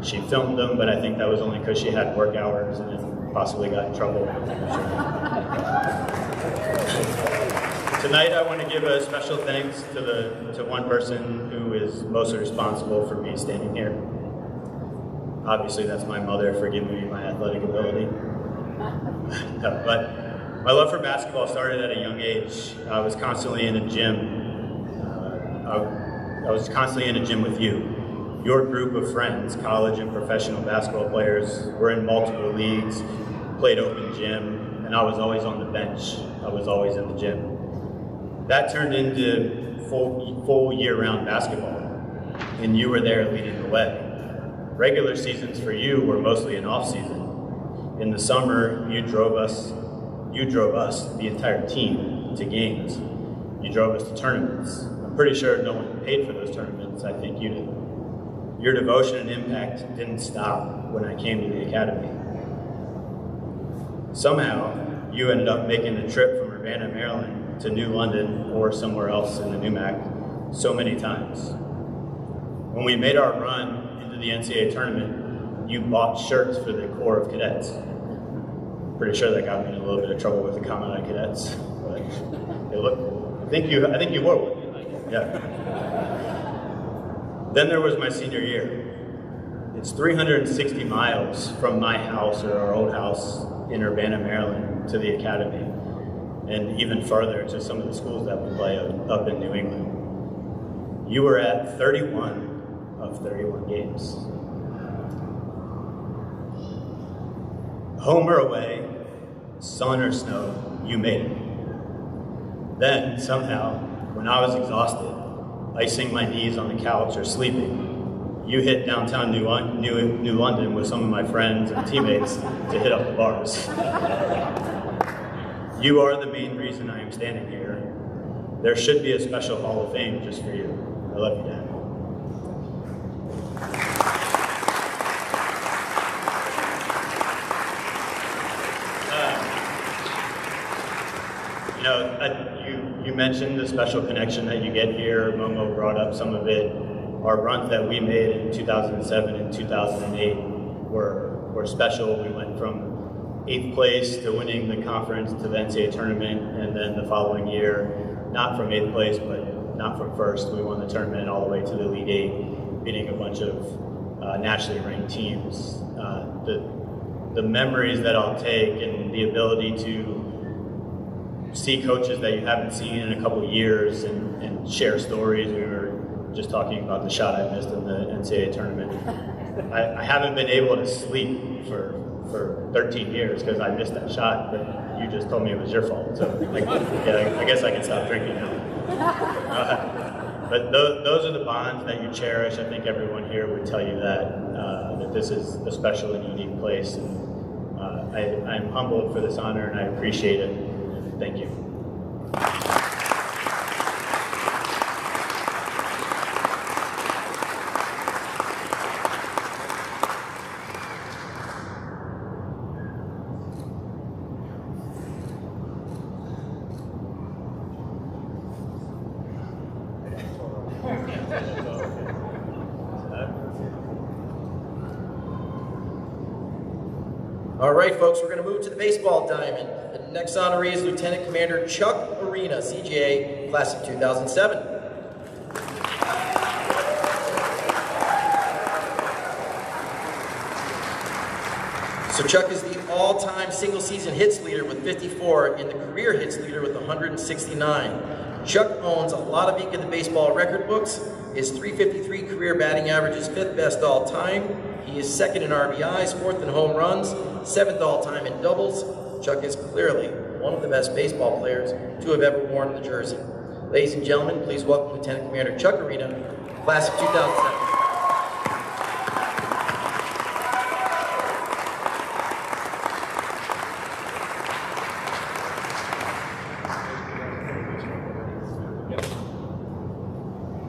She filmed them, but I think that was only because she had work hours and then possibly got in trouble. Tonight I want to give a special thanks to one person who is mostly responsible for me standing here. Obviously that's my mother for giving me my athletic ability. But my love for basketball started at a young age. I was constantly in a gym. I was constantly in a gym with you. Your group of friends, college and professional basketball players, were in multiple leagues, played open gym, and I was always on the bench. I was always in the gym. That turned into full year-round basketball, and you were there leading the way. Regular seasons for you were mostly an off-season. In the summer, you drove us, the entire team, to games. You drove us to tournaments. I'm pretty sure no one paid for those tournaments. I think you did. Your devotion and impact didn't stop when I came to the academy. Somehow, you ended up making the trip from Urbana, Maryland to New London or somewhere else in the NUMAC so many times. When we made our run into the NCAA tournament, you bought shirts for the Corps of Cadets. Pretty sure that got me in a little bit of trouble with the comment on cadets, but they look cool. I think you wore one. Yeah. Then there was my senior year. It's 360 miles from my house or our old house in Urbana, Maryland to the academy, and even farther to some of the schools that we play up in New England. You were at 31 of 31 games. Home or away, sun or snow, you made it. Then, somehow, when I was exhausted, icing my knees on the couch or sleeping, you hit downtown New London with some of my friends and teammates to hit up the bars. You are the main reason I am standing here. There should be a special Hall of Fame just for you. I love you, Dad. You mentioned the special connection that you get here. Momo brought up some of it. Our runs that we made in 2007 and 2008 were special. We went from 8th place to winning the conference to the NCAA tournament, and then the following year, not from 8th place, but not from first. We won the tournament all the way to the Elite 8, beating a bunch of nationally ranked teams. The memories that I'll take and the ability to see coaches that you haven't seen in a couple years and share stories. We were just talking about the shot I missed in the NCAA tournament. I haven't been able to sleep for 13 years because I missed that shot, but you just told me it was your fault. So I guess I can stop drinking now. But those are the bonds that you cherish. I think everyone here would tell you that this is a special and unique place. And I'm humbled for this honor, and I appreciate it. Thank you. All right, folks, we're going to move to the baseball diamond. The next honoree is Lieutenant Commander Chuck Arena, CGA, class of 2007. So Chuck is the all-time single-season hits leader with 54 and the career hits leader with 169. Chuck owns a lot of ink in the baseball record books. His .353 career batting average is 5th best all-time. He is 2nd in RBIs, 4th in home runs, 7th all-time in doubles. Chuck is clearly one of the best baseball players to have ever worn the jersey. Ladies and gentlemen, please welcome Lieutenant Commander Chuck Arena, class of 2007.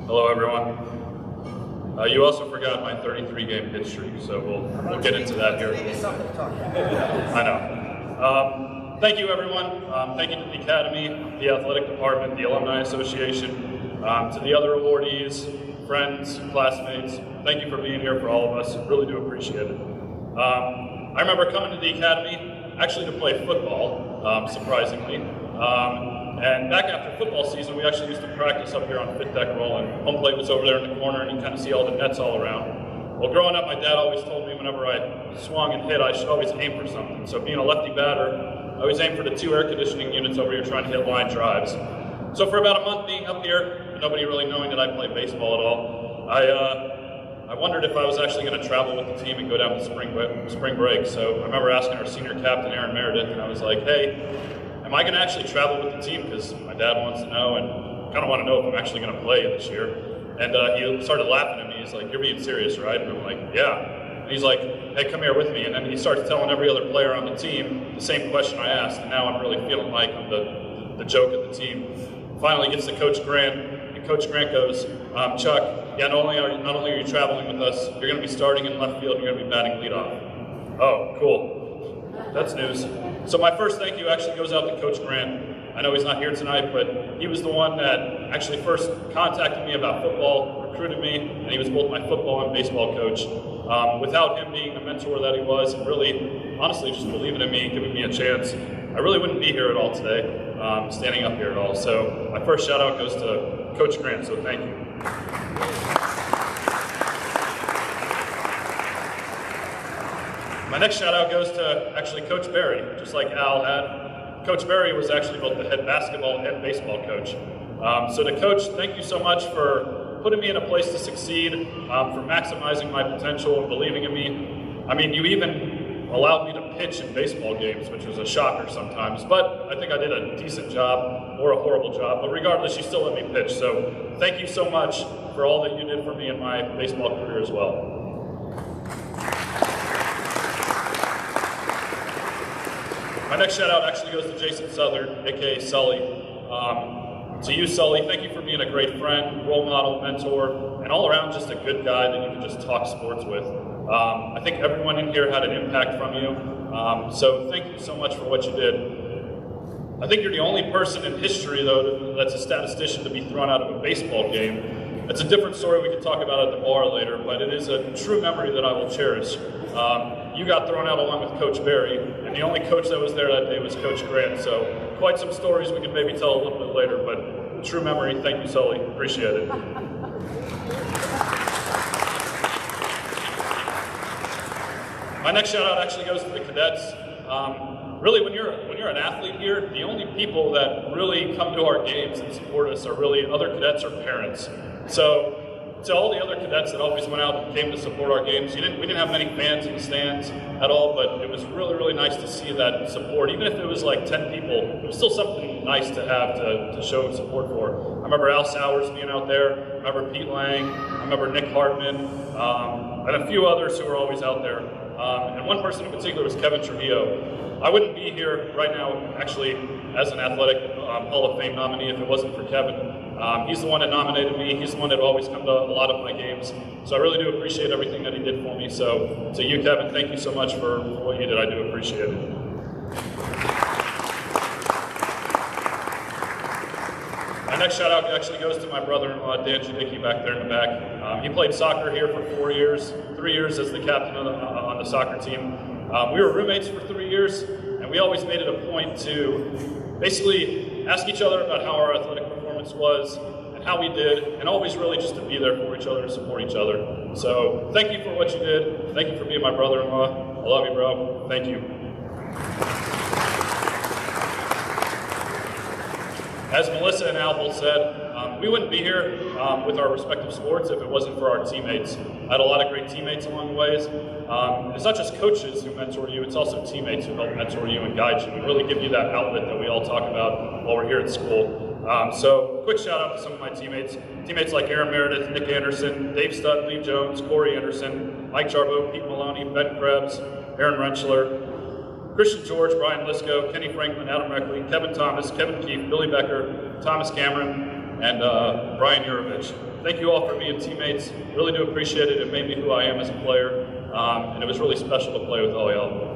Hello, everyone. You also forgot my 33-game hit streak, so we'll get into that here. I know. Thank you, everyone. Thank you to the Academy, the Athletic Department, the Alumni Association, to the other awardees, friends, classmates. Thank you for being here for all of us. Really do appreciate it. I remember coming to the Academy actually to play football, surprisingly. And back after football season, we actually used to practice up here on Fit Deck Roll, and home plate was over there in the corner, and you kind of see all the nets all around. Well, growing up, my dad always told me whenever I swung and hit, I should always aim for something. So being a lefty batter, I always aim for the 2 air conditioning units over here trying to hit line drives. So for about a month being up here, nobody really knowing that I play baseball at all, I wondered if I was actually going to travel with the team and go down to spring break. So I remember asking our senior captain, Aaron Meredith, and I was like, hey, am I going to actually travel with the team? Because my dad wants to know, and kind of want to know if I'm actually going to play this year. And he started laughing at me. He's like, you're being serious, right? And I'm like, yeah. And he's like, hey, come here with me. And then he starts telling every other player on the team the same question I asked. And now I'm really feeling like I'm the joke of the team. finally gets to Coach Grant, and Coach Grant goes, Chuck, yeah, not only are you traveling with us, you're going to be starting in left field, you're going to be batting leadoff. Oh, cool. That's news. So my first thank you actually goes out to Coach Grant. I know he's not here tonight, but he was the one that actually first contacted me about football, recruited me, and he was both my football and baseball coach. Without him being the mentor that he was, and really, honestly, just believing in me, giving me a chance, I really wouldn't be here at all today, standing up here at all. So my first shout out goes to Coach Grant, so thank you. My next shout out goes to actually Coach Barry, just like Al had. Coach Barry was actually both the head basketball and baseball coach. So to Coach, thank you so much for putting me in a place to succeed, for maximizing my potential and believing in me. I mean, you even allowed me to pitch in baseball games, which was a shocker sometimes, but I think I did a decent job or a horrible job, but regardless, you still let me pitch. So thank you so much for all that you did for me in my baseball career as well. My next shout out actually goes to Jason Southern, aka Sully. To you, Sully, thank you for being a great friend, role model, mentor, and all around just a good guy that you can just talk sports with. I think everyone in here had an impact from you, so thank you so much for what you did. I think you're the only person in history, though, that's a statistician to be thrown out of a baseball game. It's a different story we can talk about at the bar later, but it is a true memory that I will cherish. You got thrown out along with Coach Barry, and the only coach that was there that day was Coach Grant, so quite some stories we can maybe tell a little bit later, but true memory. Thank you, Sully. Appreciate it. My next shout out actually goes to the cadets. Really, when you're an athlete here, the only people that really come to our games and support us are really other cadets or parents. So to all the other cadets that always went out and came to support our games, we didn't have many fans in the stands at all, but it was really, really nice to see that support. Even if it was like 10 people, it was still something nice to have to show support for. I remember Al Sowers being out there, I remember Pete Lang, I remember Nick Hartman, and a few others who were always out there. And one person in particular was Kevin Trujillo. I wouldn't be here right now, actually, as an athletic Hall of Fame nominee if it wasn't for Kevin. He's the one that nominated me. He's the one that always come to a lot of my games. So I really do appreciate everything that he did for me. So to you, Kevin, thank you so much for what you did. I do appreciate it. My next shout out actually goes to my brother-in-law, Dan Judicki, back there in the back. He played soccer here for 4 years, 3 years as the captain on the soccer team. We were roommates for 3 years, and we always made it a point to basically ask each other about how our athletic performance was and how we did, and always really just to be there for each other and support each other. So thank you for what you did. Thank you for being my brother-in-law. I love you, bro. Thank you. As Melissa and Al both said, we wouldn't be here with our respective sports if it wasn't for our teammates. I had a lot of great teammates along the ways. It's not just coaches who mentor you, it's also teammates who help mentor you and guide you and really give you that outlet that we all talk about while we're here at school. So quick shout out to some of my teammates. Teammates like Aaron Meredith, Nick Anderson, Dave Studd, Lee Jones, Corey Anderson, Mike Jarbo, Pete Maloney, Ben Krebs, Aaron Rentschler, Christian George, Brian Lisco, Kenny Franklin, Adam Reckley, Kevin Thomas, Kevin Keefe, Billy Becker, Thomas Cameron, and Brian Urovich. Thank you all for being teammates. Really do appreciate it. It made me who I am as a player, and it was really special to play with all y'all.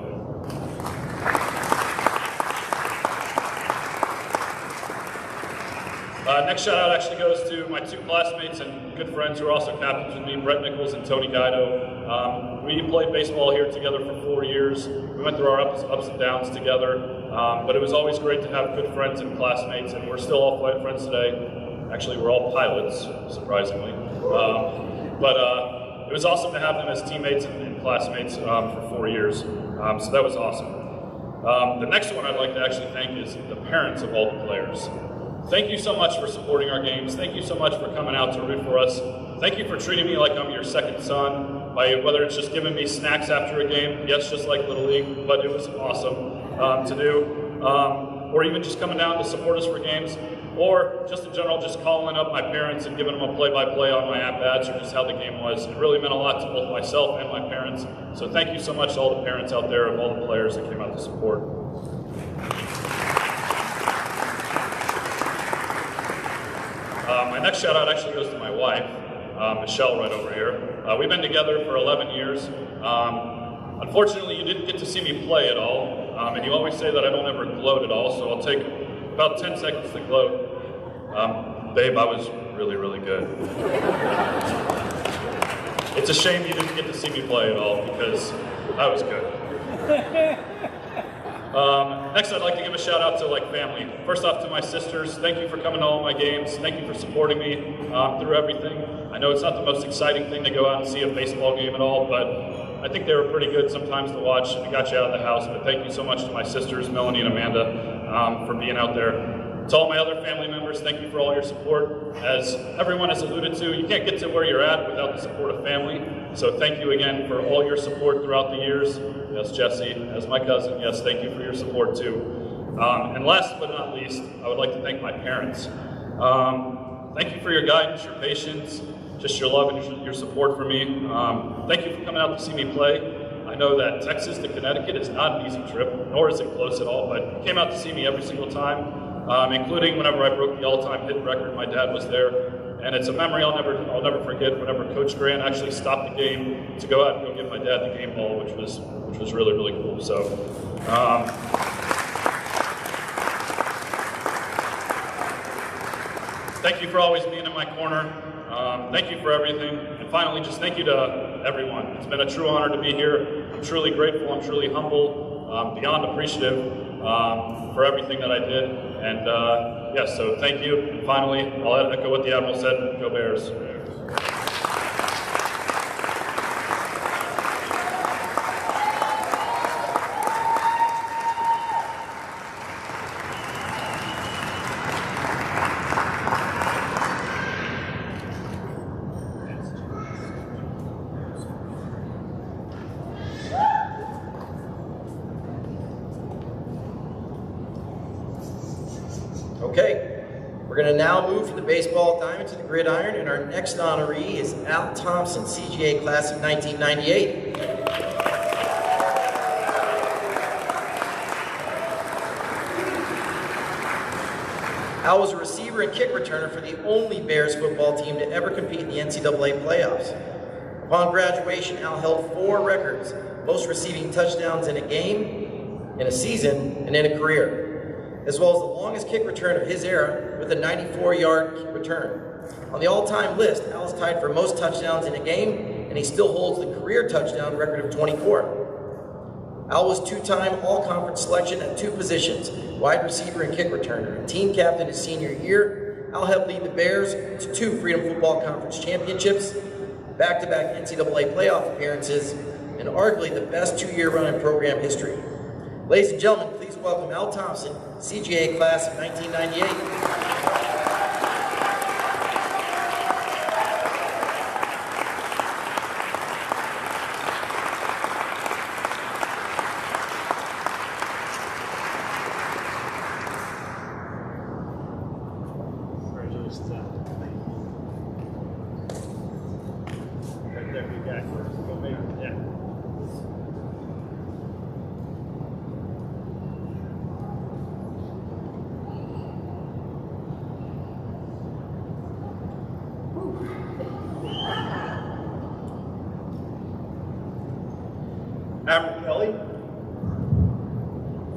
Next shout out actually goes to my two classmates and good friends who are also captains with me, Brett Nichols and Tony Guido. We played baseball here together for 4 years. We went through our ups and downs together, but it was always great to have good friends and classmates, and we're still all friends today. Actually, we're all pilots, surprisingly. But it was awesome to have them as teammates and classmates for 4 years, so that was awesome. The next one I'd like to actually thank is the parents of all the players. Thank you so much for supporting our games. Thank you so much for coming out to root for us. Thank you for treating me like I'm your second son, by whether it's just giving me snacks after a game, yes, just like Little League, but it was awesome to do, or even just coming down to support us for games, or just in general, just calling up my parents and giving them a play-by-play on my at-bats or just how the game was. It really meant a lot to both myself and my parents. So thank you so much to all the parents out there of all the players that came out to support. My next shout out actually goes to my wife, Michelle, right over here. We've been together for 11 years. Unfortunately, you didn't get to see me play at all, and you always say that I don't ever gloat at all, so I'll take about 10 seconds to gloat. Babe, I was really, really good. It's a shame you didn't get to see me play at all, because I was good. Next, I'd like to give a shout out to family. First off, to my sisters, thank you for coming to all my games. Thank you for supporting me through everything. I know it's not the most exciting thing to go out and see a baseball game at all, but I think they were pretty good sometimes to watch. It got you out of the house, but thank you so much to my sisters, Melanie and Amanda, for being out there. To all my other family members, thank you for all your support. As everyone has alluded to, you can't get to where you're at without the support of family. So thank you again for all your support throughout the years. Yes, Jesse, as my cousin, yes, thank you for your support too. And last but not least, I would like to thank my parents. Thank you for your guidance, your patience, just your love and your support for me. Thank you for coming out to see me play. I know that Texas to Connecticut is not an easy trip, nor is it close at all, but you came out to see me every single time. Including whenever I broke the all-time hit record, my dad was there, and it's a memory I'll never forget. Whenever Coach Grant actually stopped the game to go out and go give my dad the game ball, which was really, really cool. So, thank you for always being in my corner. Thank you for everything, and finally, just thank you to everyone. It's been a true honor to be here. I'm truly grateful. I'm truly humble, beyond appreciative. For everything that I did, and yes, so thank you. And finally, I'll echo what the Admiral said, go Bears. Okay, we're going to now move from the baseball diamond to the gridiron, and our next honoree is Al Thompson, CGA class of 1998. Al was a receiver and kick returner for the only Bears football team to ever compete in the NCAA playoffs. Upon graduation, Al held 4 records, most receiving touchdowns in a game, in a season, and in a career, as well as the longest kick return of his era with a 94-yard return. On the all-time list, Al is tied for most touchdowns in a game, and he still holds the career touchdown record of 24. Al was 2-time all-conference selection at 2 positions, wide receiver and kick returner, and team captain his senior year. Al helped lead the Bears to 2 Freedom Football Conference championships, back-to-back NCAA playoff appearances, and arguably the best 2-year run in program history. Ladies and gentlemen, please welcome Al Thompson, CGA class of 1998.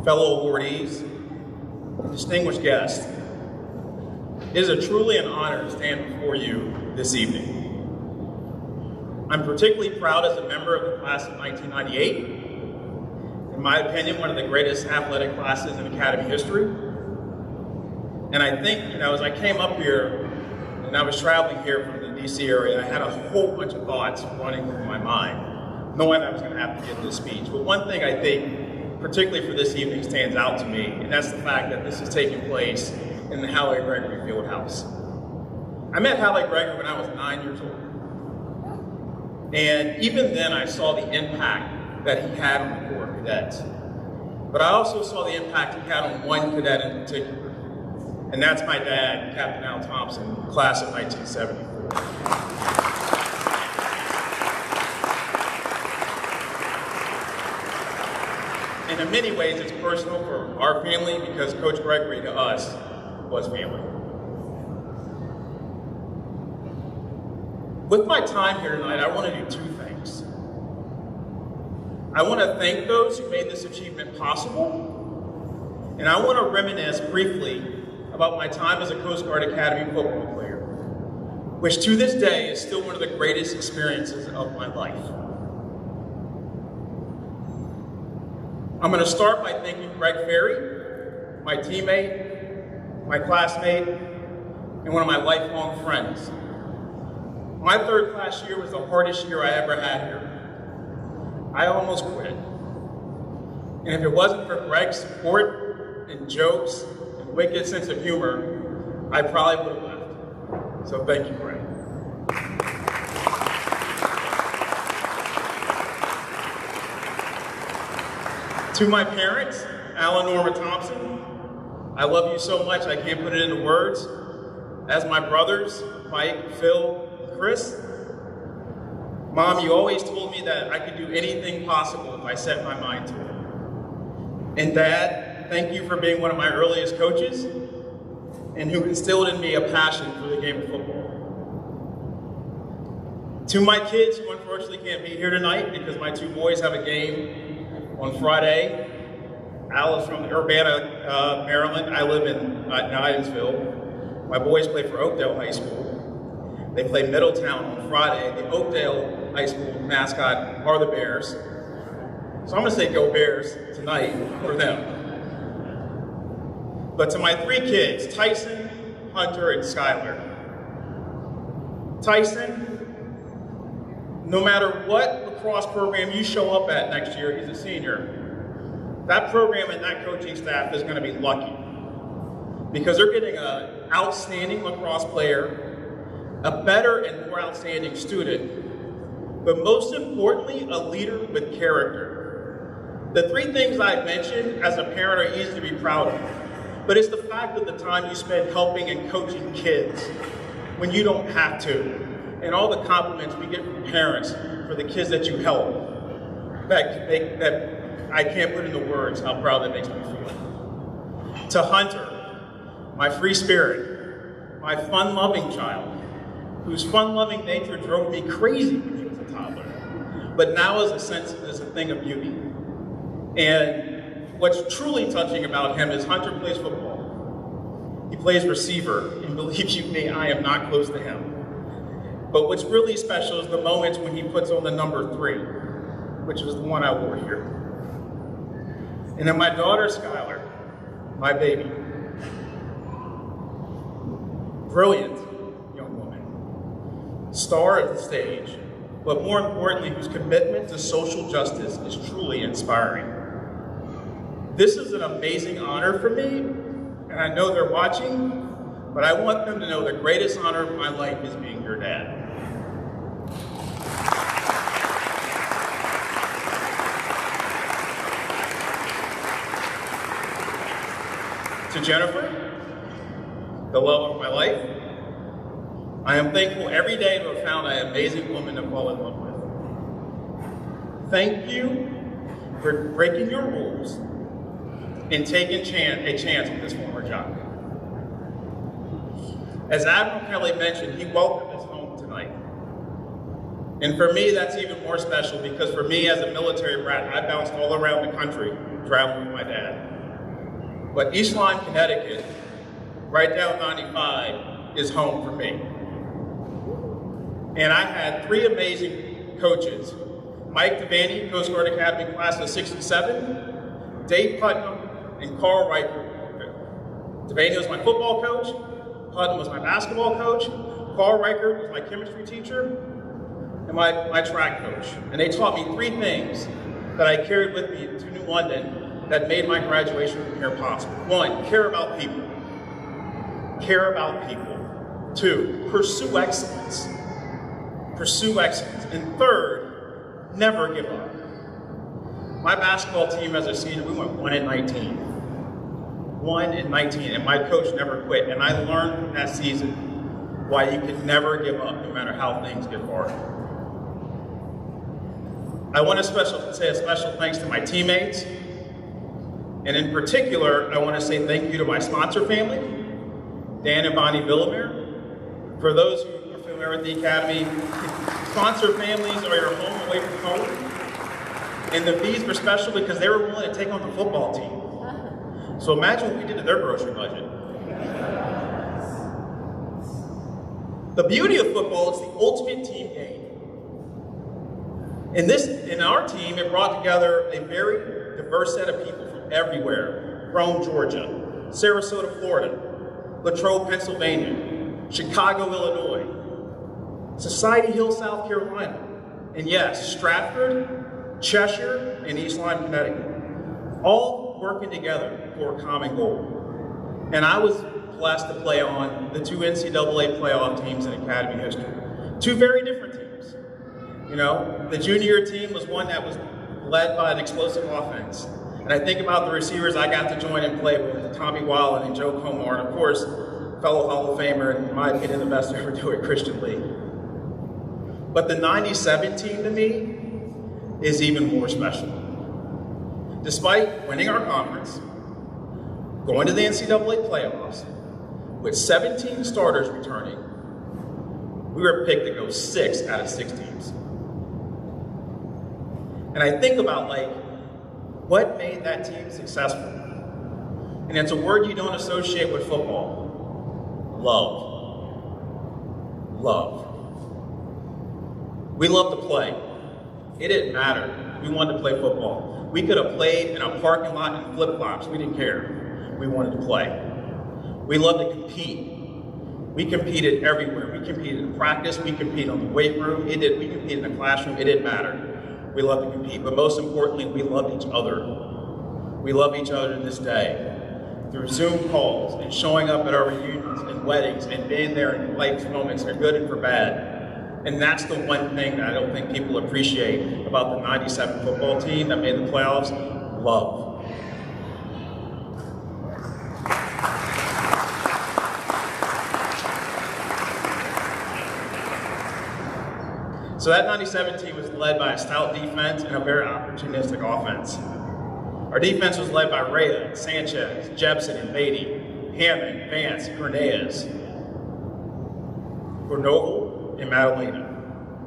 Fellow awardees, distinguished guests, it is truly an honor to stand before you this evening. I'm particularly proud as a member of the class of 1998, in my opinion, one of the greatest athletic classes in Academy history. And I think, as I came up here and I was traveling here from the DC area, I had a whole bunch of thoughts running through my mind, knowing I was going to have to give this speech. But one thing I think particularly for this evening stands out to me, and that's the fact that this is taking place in the Halle Gregory Fieldhouse. I met Halle Gregory when I was 9 years old. And even then I saw the impact that he had on the Corps of Cadets. But I also saw the impact he had on one cadet in particular. And that's my dad, Captain Al Thompson, class of 1974. And in many ways, it's personal for our family because Coach Gregory to us was family. With my time here tonight, I want to do two things. I want to thank those who made this achievement possible, and I want to reminisce briefly about my time as a Coast Guard Academy football player, which to this day is still one of the greatest experiences of my life. I'm going to start by thanking Greg Ferry, my teammate, my classmate, and one of my lifelong friends. My third class year was the hardest year I ever had here. I almost quit. And if it wasn't for Greg's support and jokes and wicked sense of humor, I probably would have left. So thank you, Greg. To my parents, Alan and Norma Thompson, I love you so much I can't put it into words. As my brothers, Mike, Phil, Chris, Mom, you always told me that I could do anything possible if I set my mind to it. And Dad, thank you for being one of my earliest coaches and who instilled in me a passion for the game of football. To my kids who unfortunately can't be here tonight because my two boys have a game on Friday. Al is from Urbana, Maryland. I live in Gnidensville. My boys play for Oakdale High School. They play Middletown on Friday. The Oakdale High School mascot are the Bears. So I'm gonna say go Bears tonight for them. But to my three kids, Tyson, Hunter, and Skylar. Tyson, no matter what lacrosse program you show up at next year, he's a senior. That program and that coaching staff is gonna be lucky because they're getting an outstanding lacrosse player, a better and more outstanding student, but most importantly, a leader with character. The three things I've mentioned as a parent are easy to be proud of, but it's the fact of the time you spend helping and coaching kids when you don't have to, and all the compliments we get from parents for the kids that you help, that I can't put into words how proud that makes me feel. To Hunter, my free spirit, my fun-loving child, whose fun-loving nature drove me crazy when he was a toddler, but now is a thing of beauty. And what's truly touching about him is Hunter plays football. He plays receiver, and believe you me, I am not close to him. But what's really special is the moments when he puts on the number 3, which is the one I wore here. And then my daughter, Skylar, my baby, brilliant young woman, star of the stage, but more importantly, whose commitment to social justice is truly inspiring. This is an amazing honor for me, and I know they're watching, but I want them to know the greatest honor of my life is being your dad. To Jennifer, the love of my life, I am thankful every day to have found an amazing woman to fall in love with. Thank you for breaking your rules and taking a chance with this former job. As Admiral Kelly mentioned, he welcomed us home tonight. And for me, that's even more special because for me as a military brat, I bounced all around the country traveling with my dad. But East Lyme, Connecticut, right down 95, is home for me. And I had 3 amazing coaches. Mike Devaney, Coast Guard Academy class of 67, Dave Putnam, and Carl Riker. Devaney was my football coach, Putnam was my basketball coach, Carl Riker was my chemistry teacher, and my track coach. And they taught me 3 things that I carried with me to New London that made my graduation from here possible. 1, care about people. Care about people. 2, pursue excellence. Pursue excellence. And 3rd, never give up. My basketball team as a senior, we went 1-19. 1-19, and my coach never quit. And I learned from that season why you can never give up no matter how things get hard. I want to say a special thanks to my teammates. And in particular, I want to say thank you to my sponsor family, Dan and Bonnie Villamere. For those who are everywhere at the Academy. Sponsor families are your home away from home. And the fees were special because they were willing to take on the football team. So imagine what we did to their grocery budget. The beauty of football is the ultimate team game. In our team, it brought together a very diverse set of people from everywhere. Rome, Georgia, Sarasota, Florida, Latrobe, Pennsylvania, Chicago, Illinois, Society Hill, South Carolina, and yes, Stratford, Cheshire, and East Lyme, Connecticut, all working together for a common goal. And I was blessed to play on the 2 NCAA playoff teams in Academy history. 2 very different teams. You know, the junior team was one that was led by an explosive offense. And I think about the receivers I got to join and play with, Tommy Wallen and Joe Comar, and of course, fellow Hall of Famer, and in my opinion, the best to ever do it, Christian Lee. But the 97 team to me is even more special. Despite winning our conference, going to the NCAA playoffs, with 17 starters returning, we were picked to go 6 out of 6 teams. And I think about, like, what made that team successful? And it's a word you don't associate with football. Love. Love. We love to play. It didn't matter. We wanted to play football. We could have played in a parking lot in flip-flops. We didn't care. We wanted to play. We love to compete. We competed everywhere. We competed in practice. We competed in the weight room. We competed in the classroom. It didn't matter. We love to compete. But most importantly, we loved each other. We love each other to this day. Through Zoom calls and showing up at our reunions and weddings and being there in life's moments, for good and for bad. And that's the one thing that I don't think people appreciate about the 97 football team that made the playoffs: love. So that 97 team was led by a stout defense and a very opportunistic offense. Our defense was led by Rhea, Sanchez, Jepson, and Beatty, Hammond, Vance, Hernandez, Gornoval, and Madalena.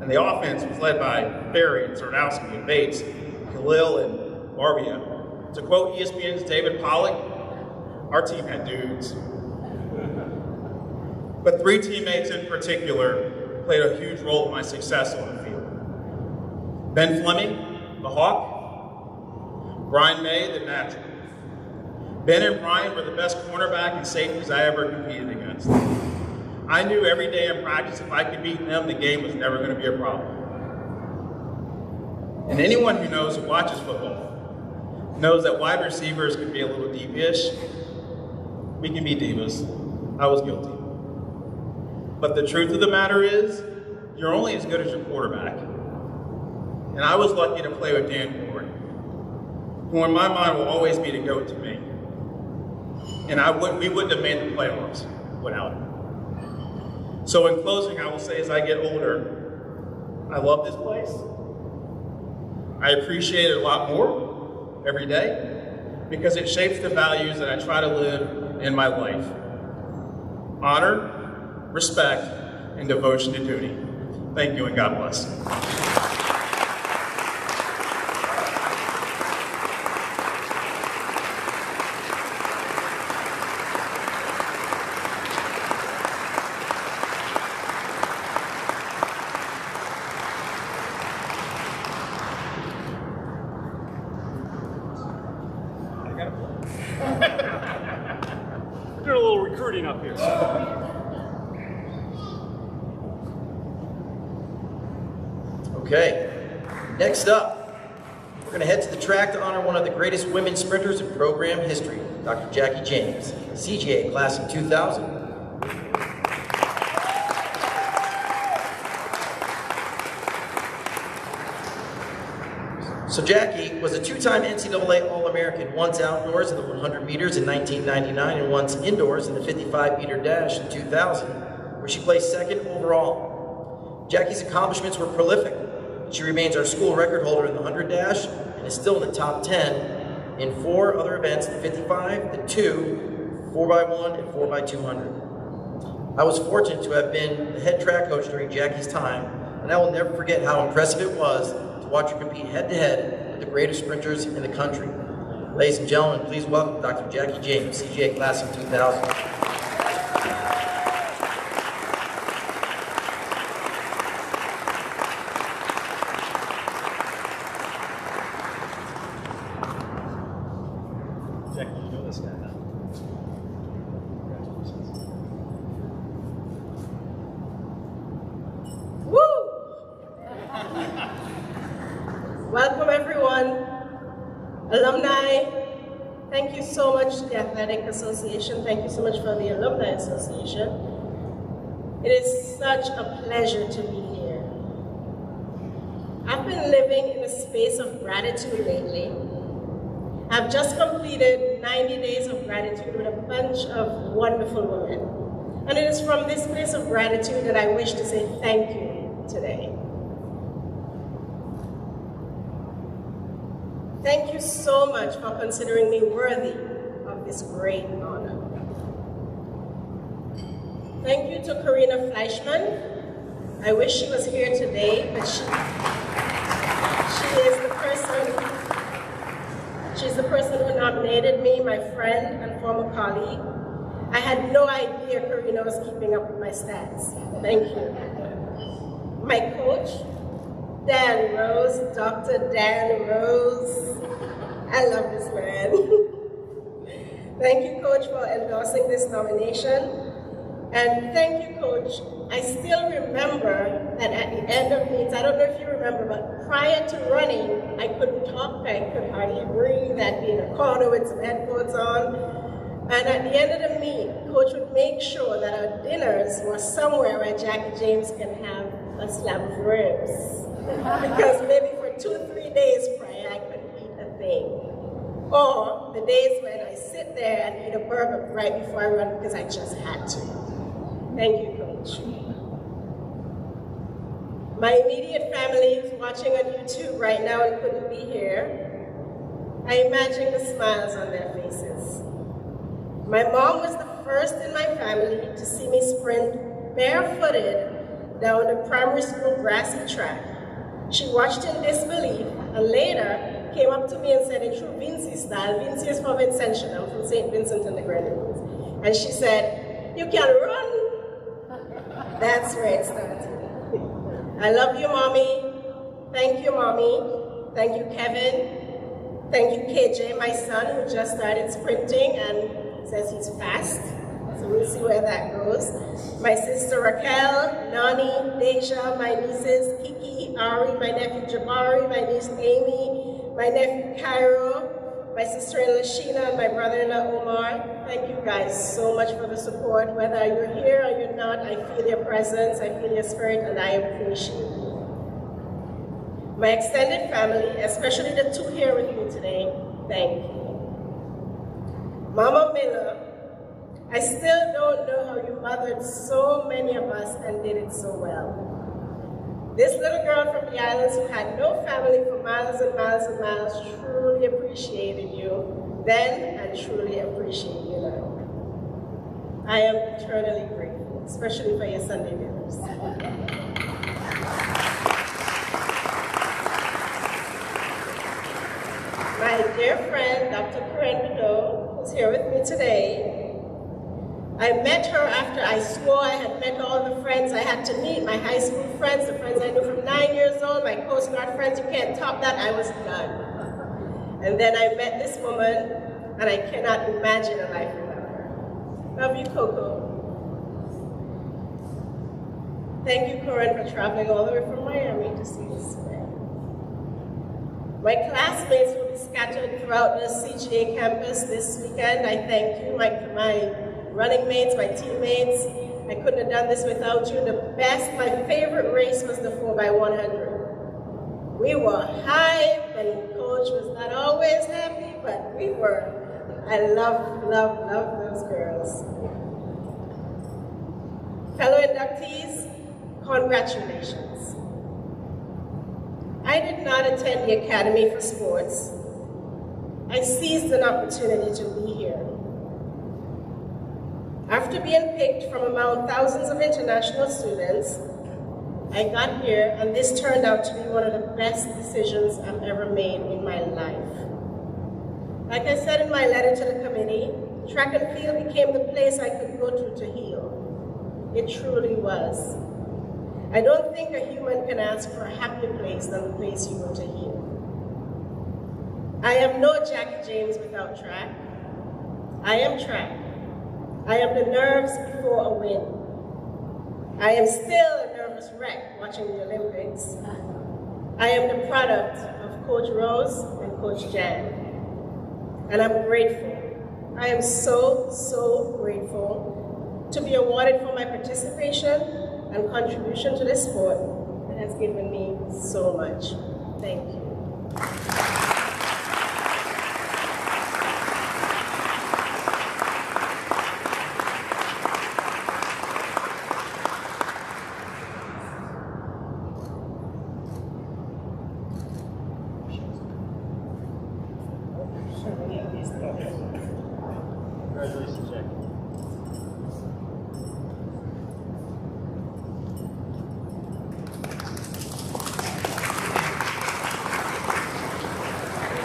And the offense was led by Berry and Zardowski and Bates, Khalil and Barbia. To quote ESPN's David Pollack, our team had dudes. But 3 teammates in particular played a huge role in my success on the field. Ben Fleming, the Hawk, Brian May, the Natural. Ben and Brian were the best cornerback and safeties I ever competed against. I knew every day in practice if I could beat them, the game was never going to be a problem. And anyone who knows, who watches football, knows that wide receivers can be a little devious. We can be divas. I was guilty. But the truth of the matter is, you're only as good as your quarterback. And I was lucky to play with Dan Ford, who in my mind will always be the GOAT to me. And we wouldn't have made the playoffs without him. So in closing, I will say as I get older, I love this place. I appreciate it a lot more every day because it shapes the values that I try to live in my life. Honor, respect, and devotion to duty. Thank you and God bless. We're doing a little recruiting up here. Okay, next up, we're going to head to the track to honor one of the greatest women sprinters in program history, Dr. Jackie James, CGA class of 2000. So Jackie was a 2-time NCAA All-American, once outdoors in the 100 meters in 1999 and once indoors in the 55-meter dash in 2000, where she placed 2nd overall. Jackie's accomplishments were prolific. She remains our school record holder in the 100 dash and is still in the top 10 in 4 other events: the 55, the 2, 4x1, and 4x200. I was fortunate to have been the head track coach during Jackie's time, and I will never forget how impressive it was to watch her compete head-to-head with the greatest sprinters in the country. Ladies and gentlemen, please welcome Dr. Jackie James, CGA class of 2000. Welcome everyone. Alumni, thank you so much to the Athletic Association. Thank you so much for the Alumni Association. It is such a pleasure to be here. I've been living in a space of gratitude lately. I've just completed 90 days of gratitude with a bunch of wonderful women. And it is from this place of gratitude that I wish to say thank you today. Thank you so much for considering me worthy of this great honor. Thank you to Karina Fleischman. I wish she was here today, but she's the person who nominated me, my friend and former colleague. I had no idea Karina was keeping up with my stats. Thank you. My coach, Dan Rose, Dr. Dan Rose. I love this man. Thank you, Coach, for endorsing this nomination. And thank you, Coach. I still remember that at the end of meets, I don't know if you remember, but prior to running, I couldn't talk, I could hardly breathe. I'd be in a corner with some headphones on. And at the end of the meet, Coach would make sure that our dinners were somewhere where Jackie James can have a slab of ribs. Because maybe for 2 or 3 days prior, I couldn't eat a thing. Or the days when I sit there and eat a burger right before I run because I just had to. Thank you, Coach. My immediate family is watching on YouTube right now and couldn't be here. I imagine the smiles on their faces. My mom was the first in my family to see me sprint barefooted down the primary school grassy track. She watched in disbelief and later came up to me and said in true Vinci style, Vinci is from Vincentian, I'm from St. Vincent and the Grenadines, and she said, "You can run." That's where it started. I love you, Mommy. Thank you, Mommy. Thank you, Kevin. Thank you, KJ, my son, who just started sprinting and says he's fast. So we'll see where that goes. My sister Raquel, Nani, Deja, my nieces Kiki, Ari, my nephew Jabari, my niece Amy, my nephew Cairo, my sister-in-law Sheena, and my brother-in-law Omar. Thank you guys so much for the support. Whether you're here or you're not, I feel your presence, I feel your spirit, and I appreciate you. My extended family, especially the 2 here with me today, thank you. Mama Miller, I still don't know how you mothered so many of us and did it so well. This little girl from the islands who had no family for miles and miles and miles truly appreciated you then and truly appreciate you now. I am eternally grateful, especially for your Sunday dinners. My dear friend, Dr. Corinne Bideau, who's here with me today. I met her after I swore I had met all the friends I had to meet, my high school friends, the friends I knew from 9 years old, my Coast Guard friends, you can't top that, I was done. And then I met this woman, and I cannot imagine a life without her. Love you, Coco. Thank you, Corinne, for traveling all the way from Miami to see this today. My classmates will be scattered throughout the CGA campus this weekend. I thank you, my running mates, my teammates. I couldn't have done this without you. My favorite race was the 4x100. We were hyped, and Coach was not always happy, but we were. I love, love, love those girls. Fellow inductees, congratulations. I did not attend the Academy for Sports. I seized an opportunity to be here. After being picked from among thousands of international students, I got here, and this turned out to be one of the best decisions I've ever made in my life. Like I said in my letter to the committee, track and field became the place I could go to heal. It truly was. I don't think a human can ask for a happier place than the place you go to heal. I am no Jackie James without track. I am track. I am the nerves before a win. I am still a nervous wreck watching the Olympics. I am the product of Coach Rose and Coach Jan. And I'm grateful. I am so, so grateful to be awarded for my participation and contribution to this sport that has given me so much. Thank you. Congratulations, Jack.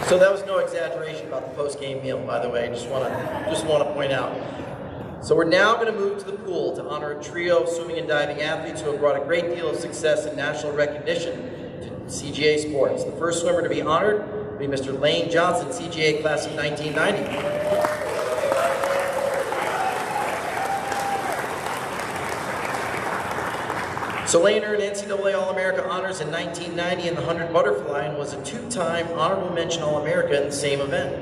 So that was no exaggeration about the post-game meal, by the way. Just want to point out. So we're now going to move to the pool to honor a trio of swimming and diving athletes who have brought a great deal of success and national recognition to CGA sports. The first swimmer to be honored will be Mr. Lane Johnson, CGA class of 1990. So Lane earned NCAA All-America honors in 1990 in the 100 butterfly and was a two-time honorable mention All-America in the same event.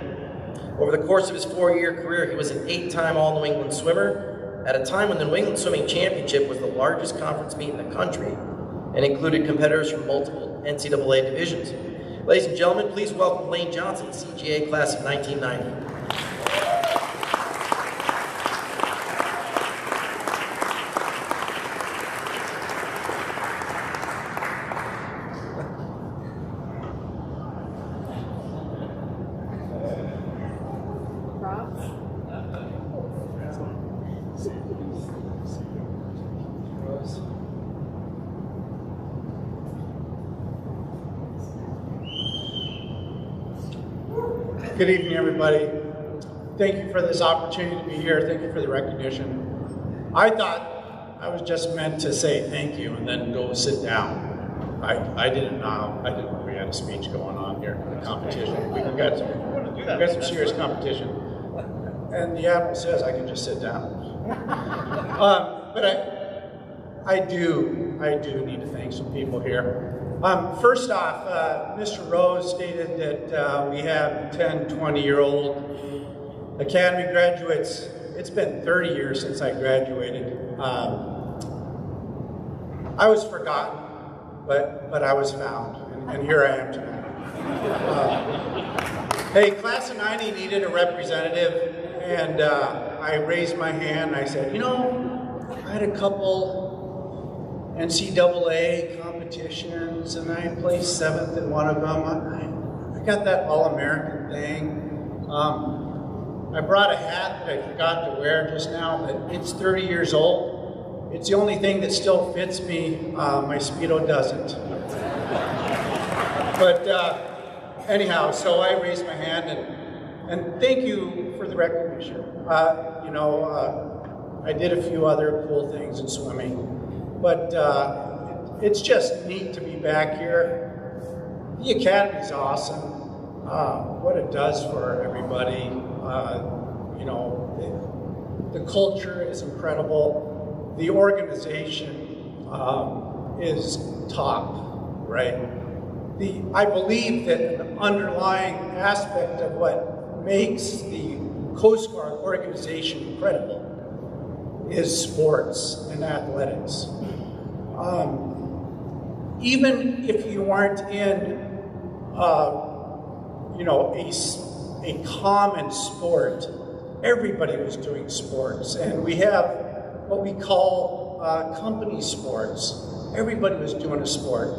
Over the course of his 4-year career, he was an 8-time All-New England swimmer at a time when the New England Swimming Championship was the largest conference meet in the country and included competitors from multiple NCAA divisions. Ladies and gentlemen, please welcome Lane Johnson, CGA class of 1990. Good evening, everybody. Thank you for this opportunity to be here. Thank you for the recognition. I thought I was just meant to say thank you and then go sit down. I didn't know we had a speech going on here, a competition. We've got some serious competition. And the admiral says I can just sit down. But I do need to thank some people here. First off, Mr. Rose stated that we have 10, 20-year-old Academy graduates. It's been 30 years since I graduated. I was forgotten, but I was found, and here I am tonight. Hey, class of 90 needed a representative, and I raised my hand and I said, you know, I had a couple NCAA competitions, and I placed 7th in one of them. I got that All-American thing. I brought a hat that I forgot to wear just now, but it's 30 years old. It's the only thing that still fits me. My Speedo doesn't. But anyhow, so I raised my hand, and thank you for the recognition. You know, I did a few other cool things in swimming. But it's just neat to be back here. The Academy's awesome. What it does for everybody. You know, the culture is incredible. The organization is top, right? I believe that an underlying aspect of what makes the Coast Guard organization incredible is sports and athletics. Even if you aren't in, you know, a common sport, everybody was doing sports, and we have what we call company sports. Everybody was doing a sport.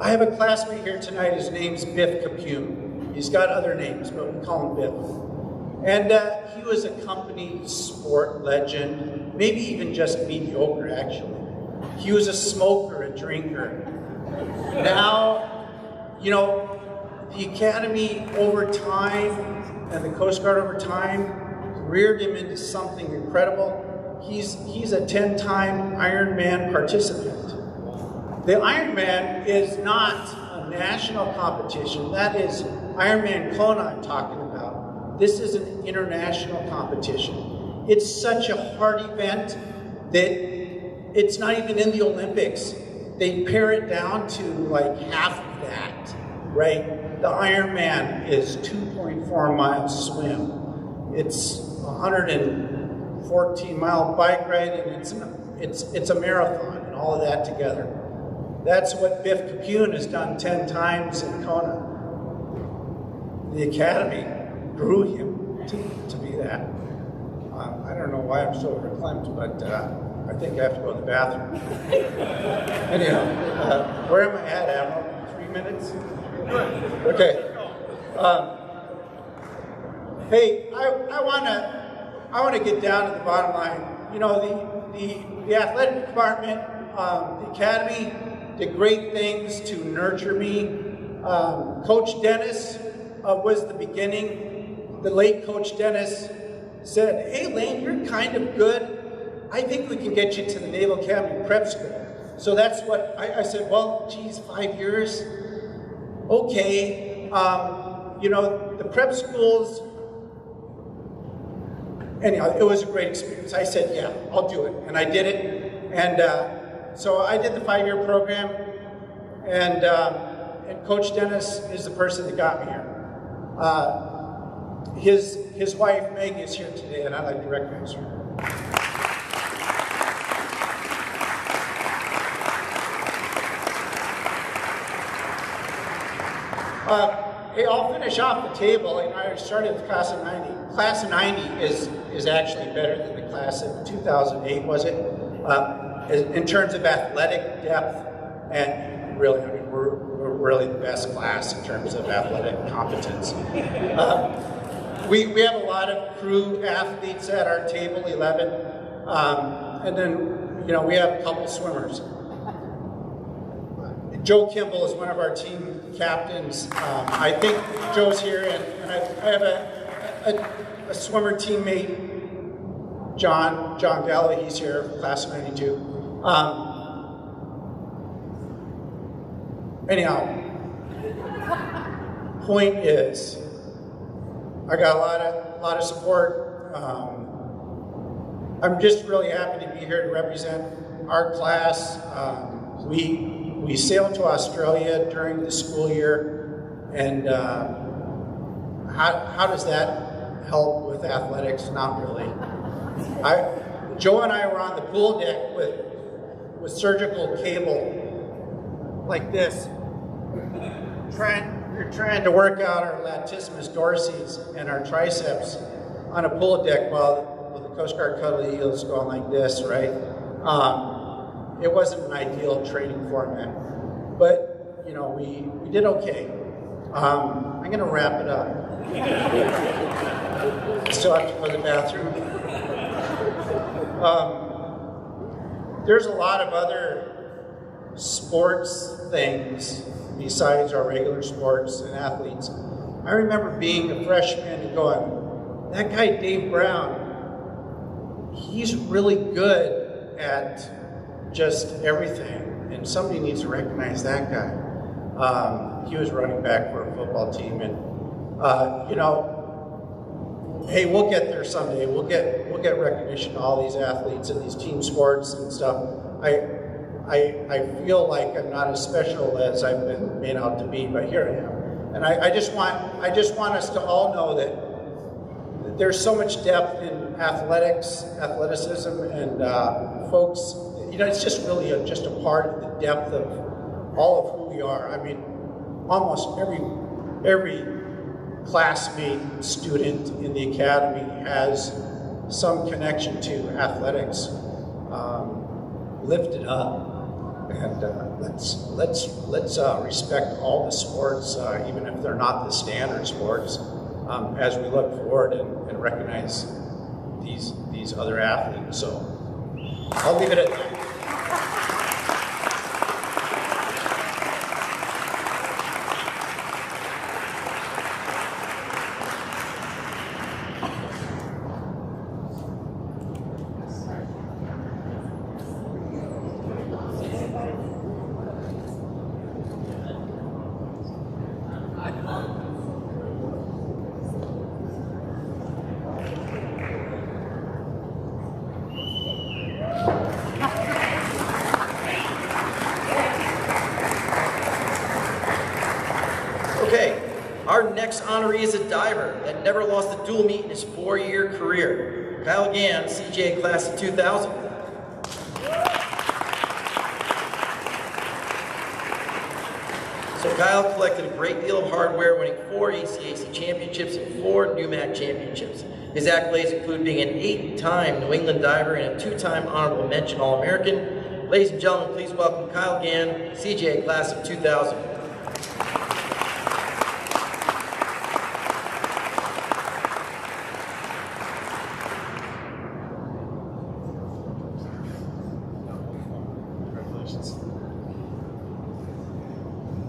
I have a classmate here tonight. His name's Biff Capune. He's got other names, but we call him Biff. And he was a company sport legend, maybe even just mediocre, actually. He was a smoker, a drinker. Now, you know, the Academy over time and the Coast Guard over time reared him into something incredible. He's a 10-time Ironman participant. The Ironman is not a national competition. That is Ironman Kona I'm talking about. This is an international competition. It's such a hard event that it's not even in the Olympics. They pare it down to like half of that, right? The Ironman is 2.4 miles swim. It's 114-mile bike ride, and it's a marathon, and all of that together. That's what Biff Capune has done 10 times in Kona. The Academy grew him to be that. I don't know why I'm so verklempt, but I think I have to go to the bathroom. Anyhow, where am I at, Admiral? 3 minutes? Okay. Hey, I want to get down to the bottom line. You know, the athletic department, the Academy did great things to nurture me. Coach Dennis was the beginning. The late Coach Dennis said, "Hey, Lane, you're kind of good. I think we can get you to the Naval Academy Prep School." So that's what I said. Well, geez, 5 years. Okay. You know, the prep schools. Anyhow, it was a great experience. I said, yeah, I'll do it. And I did it. And so I did the 5-year program. And Coach Dennis is the person that got me here. His wife, Meg, is here today, and I'd like to recognize her. Hey, I'll finish off the table. I started with class of 90. Class of 90 is actually better than the class of 2008, was it? In terms of athletic depth, and really, I mean, we're really the best class in terms of athletic competence. We have a lot of crew athletes at our table, 11, and then, you know, we have a couple swimmers. Joe Kimball is one of our team captains. I think Joe's here, and I have a swimmer teammate, John Galloway. He's here, class of 92. Anyhow, point is, I got a lot of support. I'm just really happy to be here to represent our class. We sailed to Australia during the school year, and how does that help with athletics? Not really. Joe and I were on the pool deck with surgical cable like this, we're trying to work out our latissimus dorsis and our triceps on a pool deck while the Coast Guard Cuddly Eagles going like this, right? It wasn't an ideal training format, but you know, we did okay. I'm going to wrap it up. I still have to go to the bathroom. There's a lot of other sports things besides our regular sports and athletes. I remember being a freshman and going, that guy Dave Brown, he's really good at just everything, and somebody needs to recognize that guy. He was running back for a football team, and you know, hey, we'll get there someday. We'll get recognition to all these athletes and these team sports and stuff. I feel like I'm not as special as I've been made out to be, but here I am. And I just want us to all know that there's so much depth in athleticism, and folks, you know, it's just really just a part of the depth of all of who we are. I mean, almost every classmate, student in the academy has some connection to athletics. Lift it up, and let's respect all the sports, even if they're not the standard sports. as we look forward and recognize these other athletes. So I'll leave it at that. Our next honoree is a diver that never lost a dual meet in his 4-year career. Kyle Gann, CJ class of 2000. So Kyle collected a great deal of hardware, winning 4 ACAC championships and 4 NUMAC championships. His accolades include being an 8-time New England diver and a 2-time honorable mention All-American. Ladies and gentlemen, please welcome Kyle Gann, CJ class of 2000.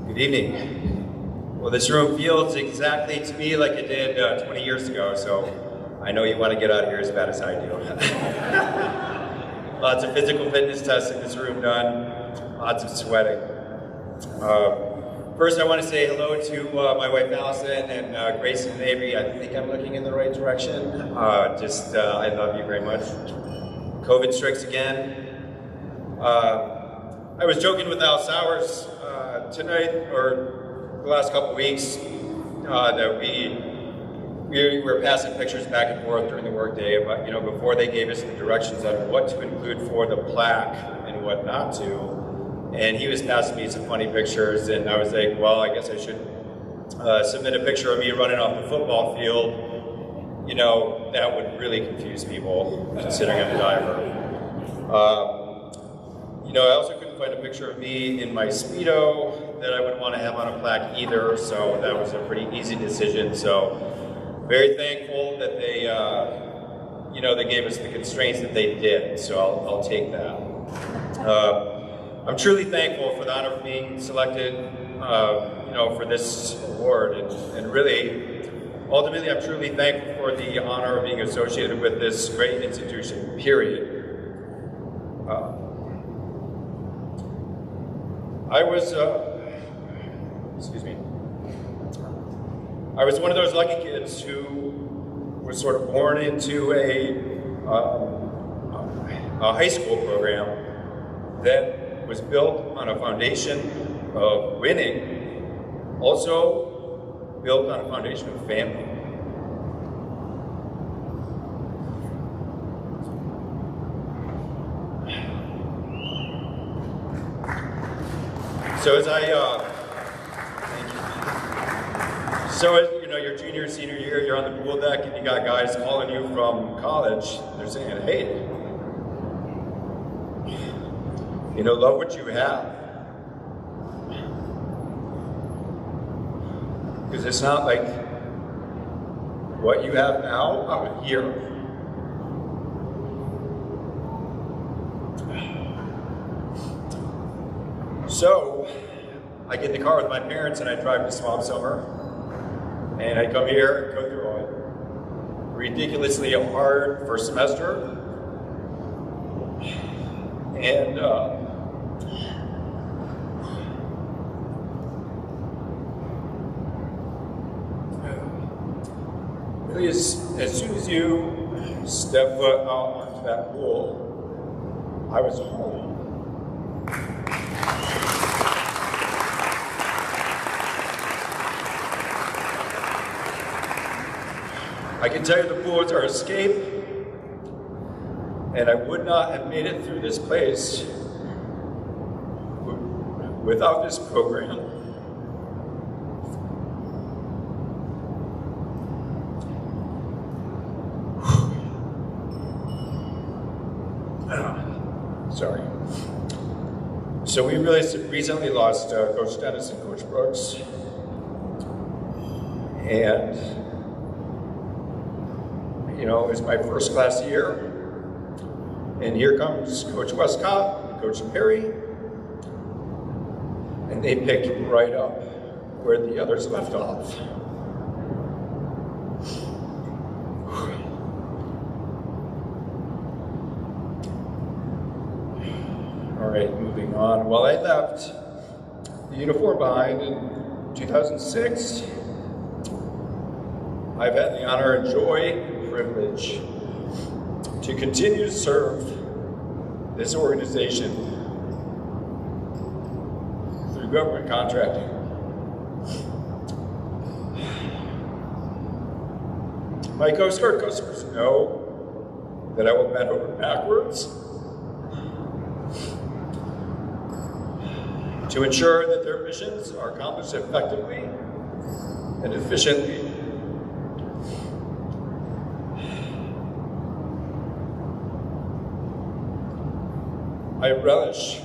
Good evening. Well, this room feels exactly to me like it did 20 years ago, so I know you want to get out of here as bad as I do. Lots of physical fitness tests in this room done, lots of sweating. First, I want to say hello to my wife Allison and Grace and Avery. I think I'm looking in the right direction. I love you very much. COVID strikes again. I was joking with Al Sowers tonight, or the last couple weeks, that we were passing pictures back and forth during the workday about, before they gave us the directions on what to include for the plaque and what not to. And he was passing me some funny pictures, and I was like, well, I guess I should submit a picture of me running off the football field. That would really confuse people, considering I'm a diver. I also couldn't find a picture of me in my Speedo that I would want to have on a plaque either, so that was a pretty easy decision. So very thankful that they, they gave us the constraints that they did, so I'll take that. I'm truly thankful for the honor of being selected, for this award, and really, ultimately, I'm truly thankful for the honor of being associated with this great institution, period. I was one of those lucky kids who was sort of born into a high school program that was built on a foundation of winning, also built on a foundation of family. So as your junior, senior year, you're on the pool deck and you got guys calling you from college. They're saying, hey, love what you have. Because it's not like what you have now out here. So, I get in the car with my parents and I drive to Swamp Summer, and I come here and go through a ridiculously hard first semester, and really as soon as you step foot out onto that pool, I was home. I can tell you the pool is our escape, and I would not have made it through this place without this program. Sorry. So we really recently lost Coach Dennis and Coach Brooks, and you know, it was my first class year. And here comes Coach Westcott, Coach Perry, and they picked right up where the others left off. All right, moving on. While I left the uniform behind in 2006, I've had the honor and joy and privilege to continue to serve this organization through government contracting. My Coast Guard customers know that I will bend over backwards to ensure that their missions are accomplished effectively and efficiently. I relish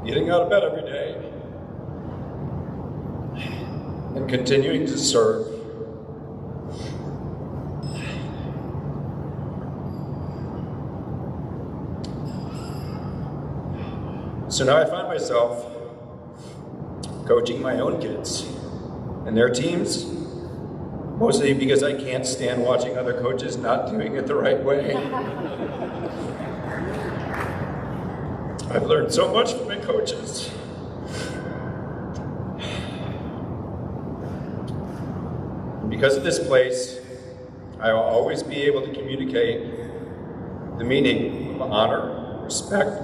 getting out of bed every day and continuing to serve. So now I find myself coaching my own kids and their teams, mostly because I can't stand watching other coaches not doing it the right way. I've learned so much from my coaches. And because of this place, I will always be able to communicate the meaning of honor, respect,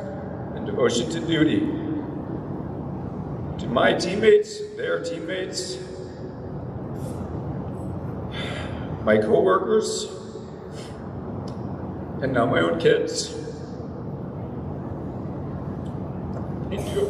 and devotion to duty to my teammates, their teammates, my coworkers, and now my own kids. Thank you.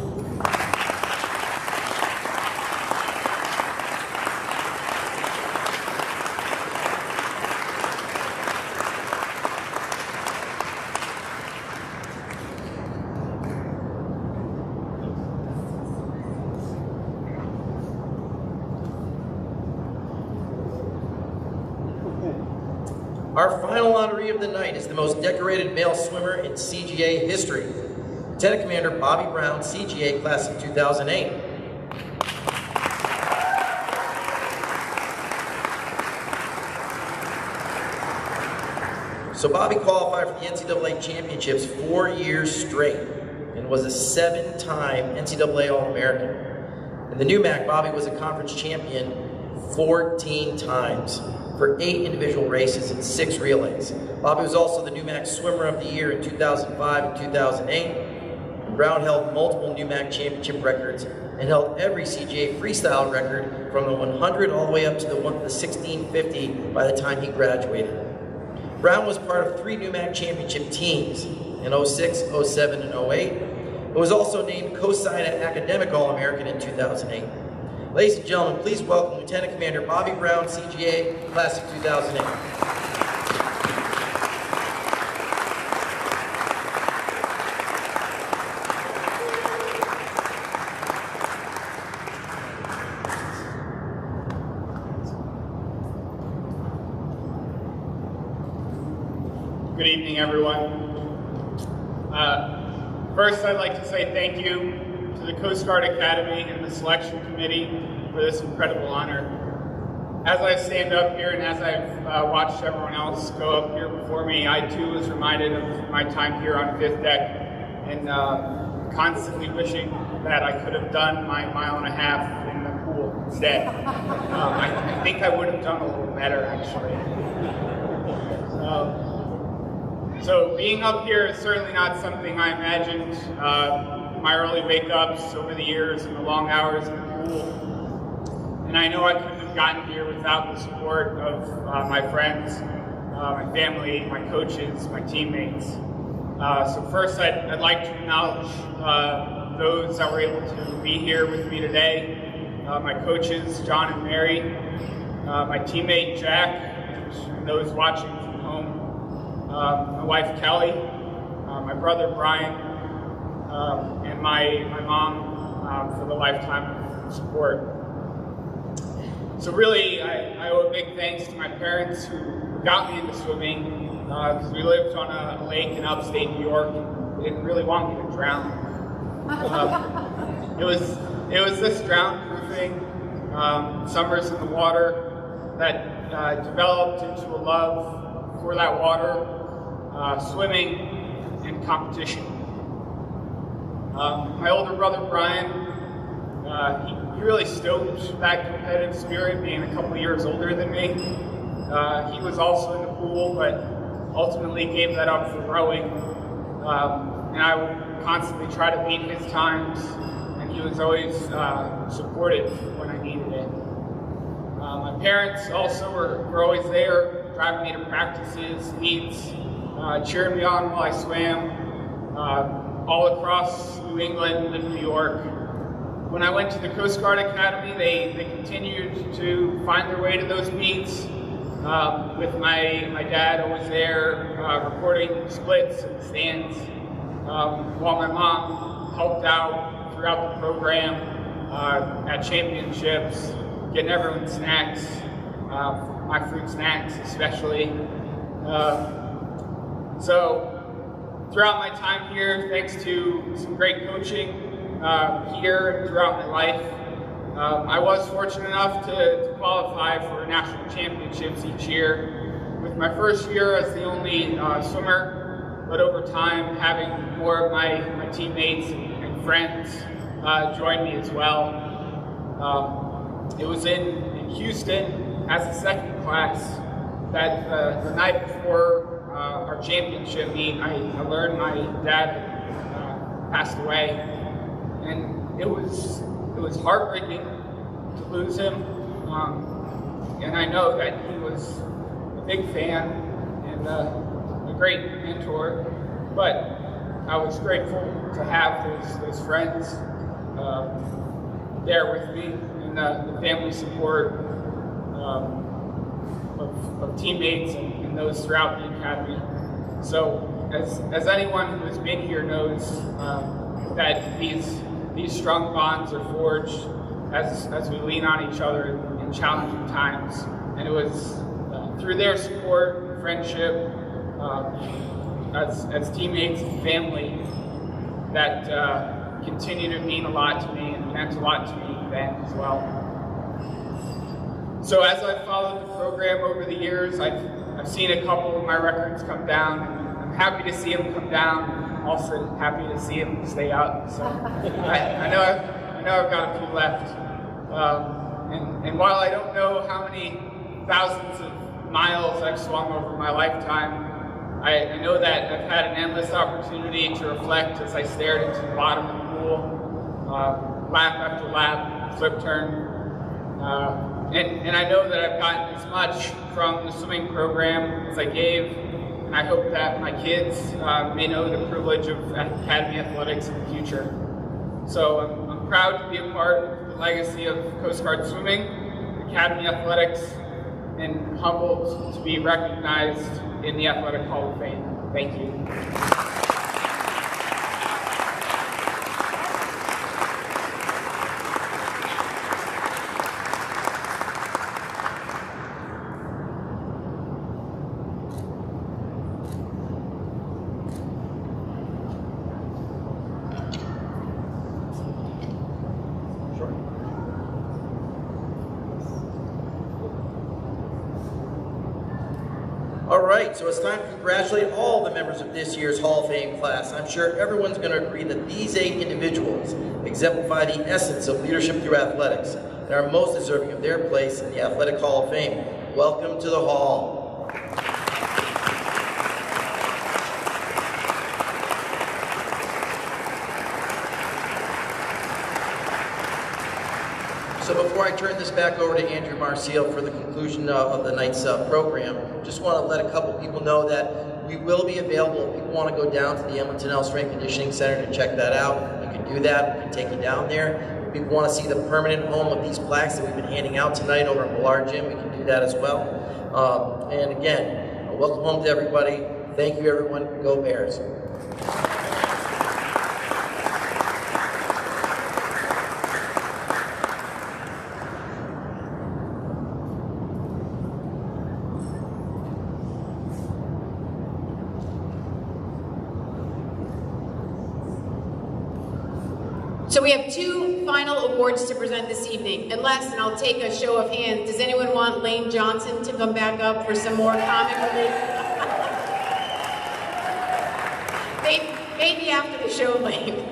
Our final honoree of the night is the most decorated male swimmer in CGA history, Lieutenant Commander Bobby Brown, CGA, class of 2008. So Bobby qualified for the NCAA championships 4 years straight and was a 7-time NCAA All-American. In the NUMAC, Bobby was a conference champion 14 times for 8 individual races and 6 relays. Bobby was also the NUMAC Swimmer of the Year in 2005 and 2008. And Brown held multiple NUMAC championship records and held every CGA freestyle record from the 100 all the way up to the 1650 by the time he graduated. Brown was part of 3 NUMAC championship teams in 06, 07, and 08, and was also named COSIDA Academic All-American in 2008. Ladies and gentlemen, please welcome Lieutenant Commander Bobby Brown, CGA, class of 2008. Good evening, everyone. First, I'd like to say thank you to the Coast Guard Academy and the selection committee for this incredible honor. As I stand up here and as I've watched everyone else go up here before me, I too was reminded of my time here on 5th deck and constantly wishing that I could have done my 1.5 miles in the pool instead. I think I would have done a little better, actually. So being up here is certainly not something I imagined. My early wake-ups over the years and the long hours in the pool. And I know I couldn't have gotten here without the support of my friends, my family, my coaches, my teammates. So first I'd like to acknowledge those that were able to be here with me today. My coaches, John and Mary, my teammate, Jack, and those watching from home. My wife, Kelly, my brother, Brian, and my mom for the lifetime of support. So really, I owe a big thanks to my parents who got me into swimming, because we lived on a lake in upstate New York, and they didn't really want me to drown. It was this drown-proofing, summers in the water, that developed into a love for that water, swimming, and competition. My older brother Brian, he really stoked that competitive spirit, being a couple years older than me. He was also in the pool, but ultimately gave that up for rowing. And I would constantly try to beat his times, and he was always supportive when I needed it. My parents also were always there, driving me to practices, meets, cheering me on while I swam, all across New England and New York. When I went to the Coast Guard Academy, they continued to find their way to those meets, with my dad always there, recording splits and stands, while my mom helped out throughout the program, at championships, getting everyone snacks, my fruit snacks especially. So throughout my time here, thanks to some great coaching here and throughout my life, I was fortunate enough to qualify for national championships each year. With my first year as the only swimmer, but over time having more of my teammates and friends join me as well. It was in Houston as a second class that the night before our championship meet, I learned my dad had passed away, and it was heartbreaking to lose him. And I know that he was a big fan and a great mentor, but I was grateful to have those friends there with me, and the family support of teammates and those throughout the academy. So as anyone who has been here knows, that these strong bonds are forged as we lean on each other in challenging times. And it was through their support, friendship, as teammates and family, that continue to mean a lot to me and meant a lot to me then as well. So as I've followed the program over the years, I've seen a couple of my records come down, and I'm happy to see them come down. I'm also happy to see them stay up. So I know I've got a few left. And while I don't know how many thousands of miles I've swum over my lifetime, I know that I've had an endless opportunity to reflect as I stared into the bottom of the pool, lap after lap, flip turn. And I know that I've gotten as much from the swimming program as I gave, and I hope that my kids may know the privilege of Academy Athletics in the future. So I'm proud to be a part of the legacy of Coast Guard Swimming, Academy Athletics, and humbled to be recognized in the Athletic Hall of Fame. Thank you. All right, so it's time to congratulate all the members of this year's Hall of Fame class. I'm sure everyone's going to agree that these 8 individuals exemplify the essence of leadership through athletics and are most deserving of their place in the Athletic Hall of Fame. Welcome to the Hall. So before I turn this back over to Andrew Marcial for the conclusion of the night's program, just want to let a couple people know that we will be available. If people want to go down to the Edmonton L Strength Conditioning Center to check that out, you can do that. We can take you down there. If people want to see the permanent home of these plaques that we've been handing out tonight over at Millard Gym, we can do that as well. And again, welcome home to everybody. Thank you, everyone. Go Bears. So we have two final awards to present this evening. Unless, and I'll take a show of hands, does anyone want Lane Johnson to come back up for some more comic relief? Maybe after the show, Lane.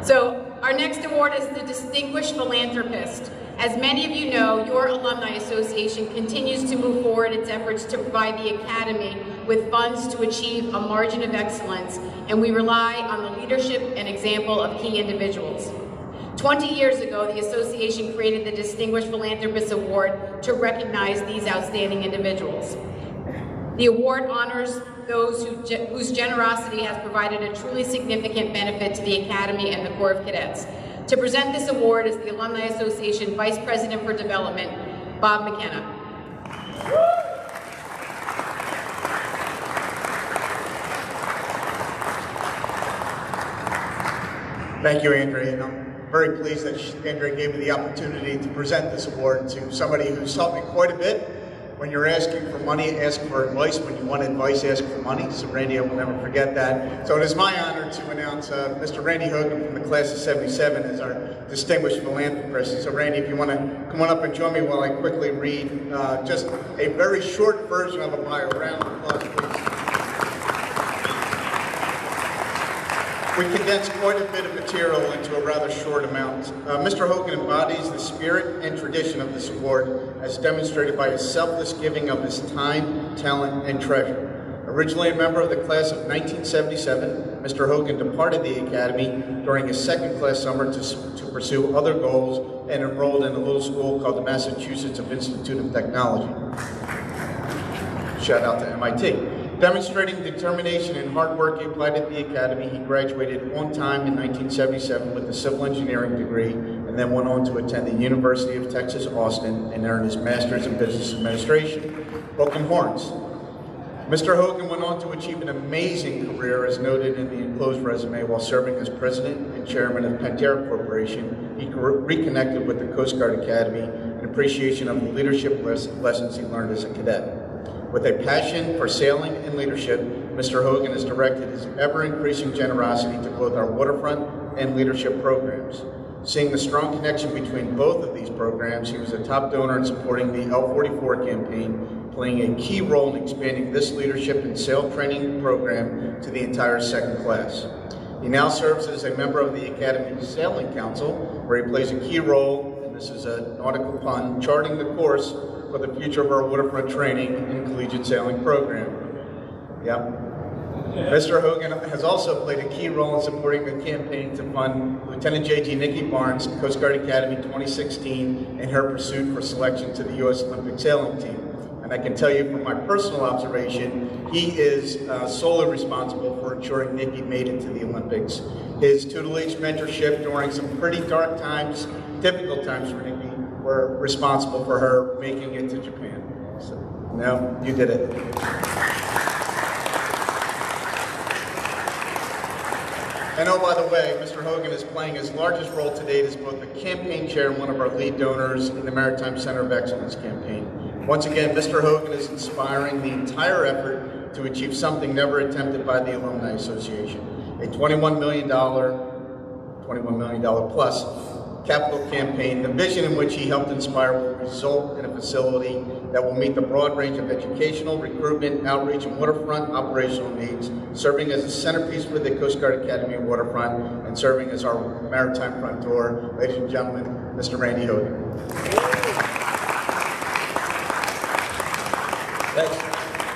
So our next award is the Distinguished Philanthropist. As many of you know, your Alumni Association continues to move forward its efforts to provide the Academy with funds to achieve a margin of excellence, and we rely on the leadership and example of key individuals. 20 years ago, the association created the Distinguished Philanthropist Award to recognize these outstanding individuals. The award honors those whose generosity has provided a truly significant benefit to the Academy and the Corps of Cadets. To present this award is the Alumni Association Vice President for Development, Bob McKenna. Thank you, Andrea, and I'm very pleased that Andrea gave me the opportunity to present this award to somebody who's helped me quite a bit. When you're asking for money, ask for advice. When you want advice, ask for money. So Randy, I will never forget that. So it is my honor to announce Mr. Randy Hogan from the class of '77 as our Distinguished Philanthropist. So Randy, if you want to come on up and join me while I quickly read just a very short version of a bio. Round of applause, please. We condensed quite a bit of material into a rather short amount. Mr. Hogan embodies the spirit and tradition of this award as demonstrated by his selfless giving of his time, talent, and treasure. Originally a member of the class of 1977, Mr. Hogan departed the Academy during his second class summer to pursue other goals and enrolled in a little school called the Massachusetts Institute of Technology. Shout out to MIT. Demonstrating determination and hard work he applied at the Academy, he graduated on time in 1977 with a civil engineering degree and then went on to attend the University of Texas, Austin and earn his master's in business administration. Broken horns. Mr. Hogan went on to achieve an amazing career as noted in the enclosed resume. While serving as president and chairman of Pantera Corporation, he reconnected with the Coast Guard Academy in appreciation of the leadership lessons he learned as a cadet. With a passion for sailing and leadership, Mr. Hogan has directed his ever-increasing generosity to both our waterfront and leadership programs. Seeing the strong connection between both of these programs, he was a top donor in supporting the L44 campaign, playing a key role in expanding this leadership and sail training program to the entire second class. He now serves as a member of the Academy's Sailing Council, where he plays a key role, and this is a nautical pun, charting the course for the future of our waterfront training and collegiate sailing program. Yep. Mr. Hogan has also played a key role in supporting the campaign to fund Lieutenant J.G. Nikki Barnes, Coast Guard Academy 2016, in her pursuit for selection to the U.S. Olympic sailing team. And I can tell you from my personal observation, he is solely responsible for ensuring Nikki made it to the Olympics. His tutelage, mentorship during some pretty dark times, difficult times for Nikki, were responsible for her making it to Japan. So, no, you did it. And oh, by the way, Mr. Hogan is playing his largest role to date as both the campaign chair and one of our lead donors in the Maritime Center of Excellence campaign. Once again, Mr. Hogan is inspiring the entire effort to achieve something never attempted by the Alumni Association, a $21 million plus capital campaign. The vision in which he helped inspire will result in a facility that will meet the broad range of educational, recruitment, outreach, and waterfront operational needs, serving as a centerpiece for the Coast Guard Academy Waterfront and serving as our maritime front door. Ladies and gentlemen, Mr. Randy Hogan.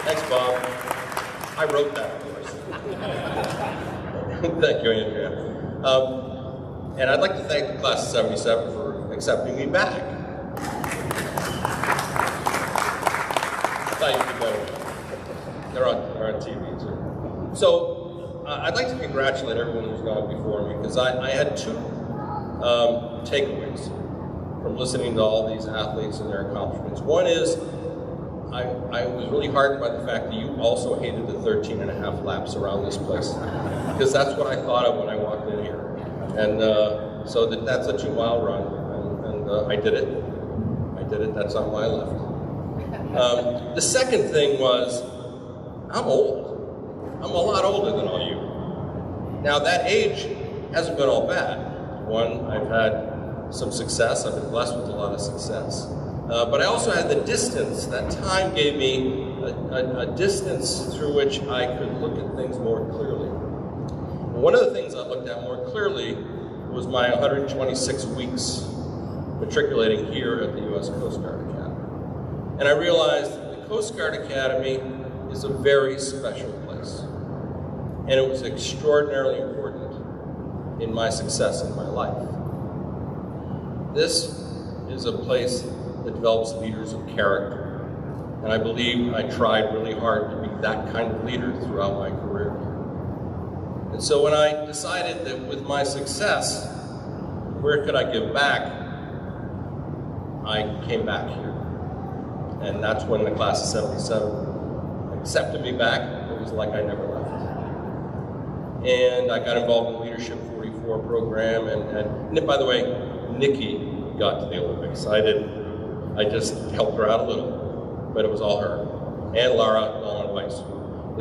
Thanks, Bob. I wrote that, of course. Thank you, Andrea. And I'd like to thank the class of '77 for accepting me back. Thought you could go. They're on TV too. So I'd like to congratulate everyone who's gone before me, because I had two takeaways from listening to all these athletes and their accomplishments. One is I was really heartened by the fact that you also hated the 13.5 laps around this place, because that's what I thought of when I walked in here. And so that's a 2-mile run, and I did it. That's on my left. The second thing was, I'm old. I'm a lot older than all you. Now that age hasn't been all bad. One, I've had some success. I've been blessed with a lot of success. But I also had the distance. That time gave me a distance through which I could look at things more clearly. And one of the things I looked at more clearly was my 126 weeks matriculating here at the U.S. Coast Guard Academy. And I realized that the Coast Guard Academy is a very special place. And it was extraordinarily important in my success in my life. This is a place that develops leaders of character. And I believe I tried really hard to be that kind of leader throughout my career. And so when I decided that with my success, where could I give back, I came back here. And that's when the class of 77 accepted me back. It was like I never left. And I got involved in the Leadership 44 program, and by the way, Nikki got to the Olympics. I just helped her out a little, but it was all her. And Laura Weiss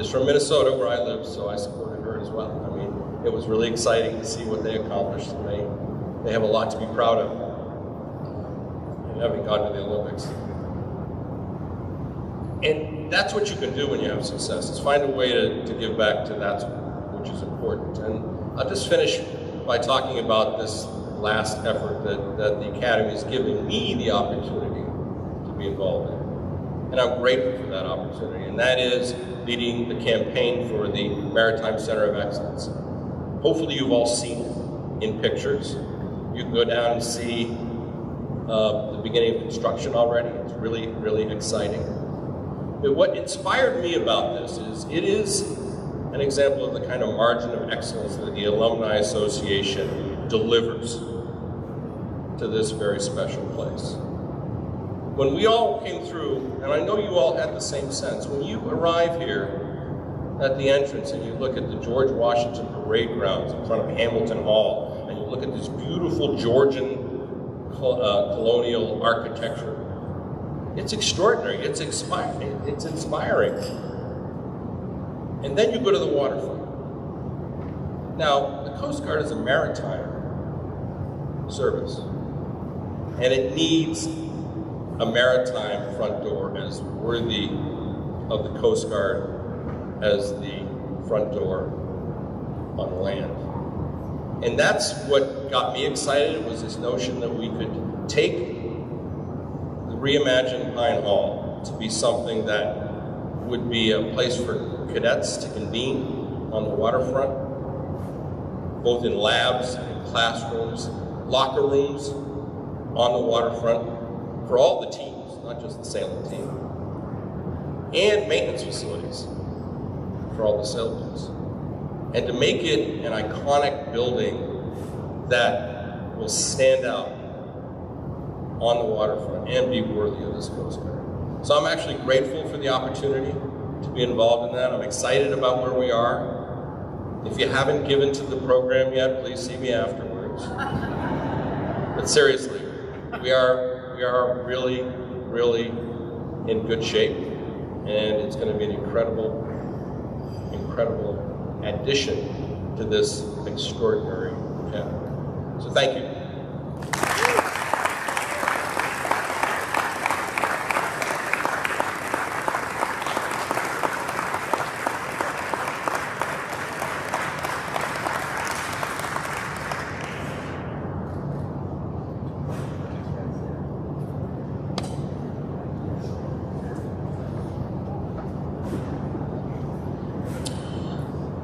is from Minnesota, where I live, so I supported her as well. I mean, it was really exciting to see what they accomplished, and they have a lot to be proud of in having gone to the Olympics. And that's what you can do when you have success, is find a way to give back to that which is important. And I'll just finish by talking about this last effort that the Academy is giving me the opportunity to be involved in. And I'm grateful for that opportunity, and that is leading the campaign for the Maritime Center of Excellence. Hopefully you've all seen it in pictures. You can go down and see the beginning of construction already. It's really, really exciting. But what inspired me about this is it is an example of the kind of margin of excellence that the Alumni Association delivers to this very special place. When we all came through, and I know you all had the same sense, when you arrive here at the entrance and you look at the George Washington Parade Grounds in front of Hamilton Hall, and you look at this beautiful Georgian colonial architecture, it's extraordinary, it's inspiring. And then you go to the waterfront. Now, the Coast Guard is a maritime service, and it needs a maritime front door as worthy of the Coast Guard as the front door on land. And that's what got me excited, was this notion that we could take the reimagined Pine Hall to be something that would be a place for cadets to convene on the waterfront, both in labs, in classrooms, locker rooms on the waterfront for all the teams, not just the sailing team, and maintenance facilities for all the sailboats. And to make it an iconic building that will stand out on the waterfront and be worthy of this Coast Guard. So I'm actually grateful for the opportunity to be involved in that. I'm excited about where we are. If you haven't given to the program yet, please see me afterwards. But seriously, we are really, really in good shape, and it's going to be an incredible addition to this extraordinary academy. So thank you.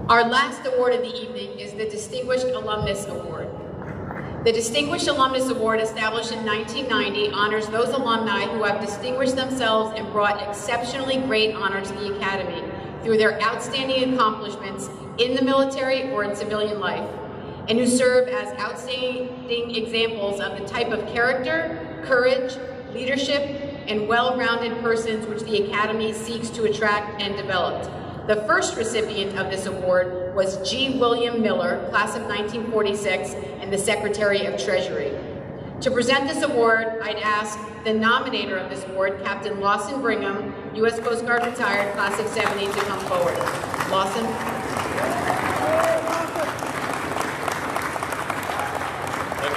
Our last award of the evening is the Distinguished Alumnus Award. The Distinguished Alumnus Award, established in 1990, honors those alumni who have distinguished themselves and brought exceptionally great honor to the Academy through their outstanding accomplishments in the military or in civilian life, and who serve as outstanding examples of the type of character, courage, leadership, and well-rounded persons which the Academy seeks to attract and develop. The first recipient of this award was G. William Miller, class of 1946, and the Secretary of Treasury. To present this award, I'd ask the nominator of this award, Captain Lawson Brigham, U.S. Coast Guard retired, class of 70, to come forward. Lawson?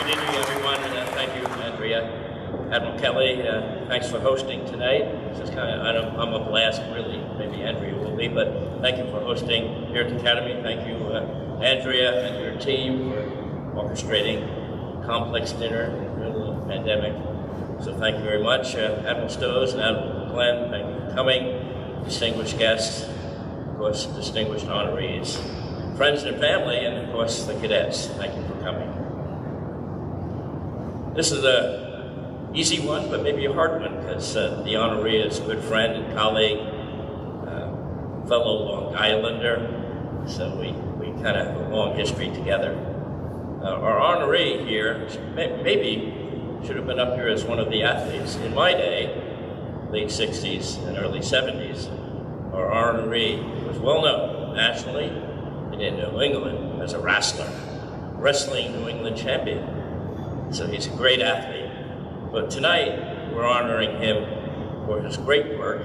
Good evening, everyone. Thank you, Andrea. Admiral Kelly, thanks for hosting tonight. This is I'm a blast, really. Maybe Andrea will be, but thank you for hosting here at the Academy. Thank you, Andrea, and your team for orchestrating a complex dinner in the middle of the pandemic. So thank you very much. Admiral Stowe and Admiral Glenn, thank you for coming. Distinguished guests, of course, distinguished honorees, friends and family, and of course the cadets. Thank you for coming. This is an easy one, but maybe a hard one, because the honoree is a good friend and colleague, fellow Long Islander, so we kind of have a long history together. Our honoree here maybe should have been up here as one of the athletes. In my day, late 60s and early 70s, our honoree was well known nationally and in New England as a wrestler, wrestling New England champion. So he's a great athlete. But tonight, we're honoring him for his great work,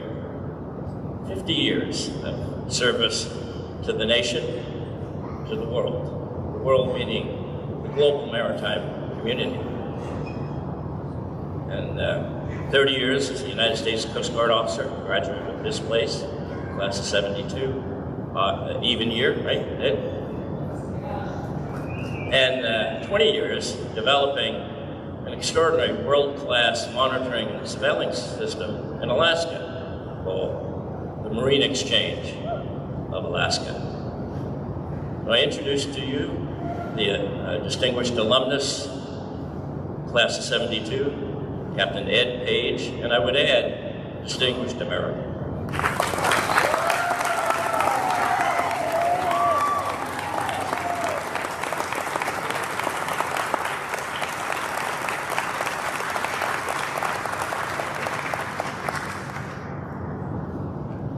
50 years of service to the nation, to the world meaning the global maritime community. And 30 years as a United States Coast Guard officer, graduate of this place, class of 72, even year, right? And 20 years developing an extraordinary world-class monitoring and surveillance system in Alaska called the Marine Exchange of Alaska. I introduce to you the distinguished alumnus, class of 72, Captain Ed Page, and I would add, distinguished American.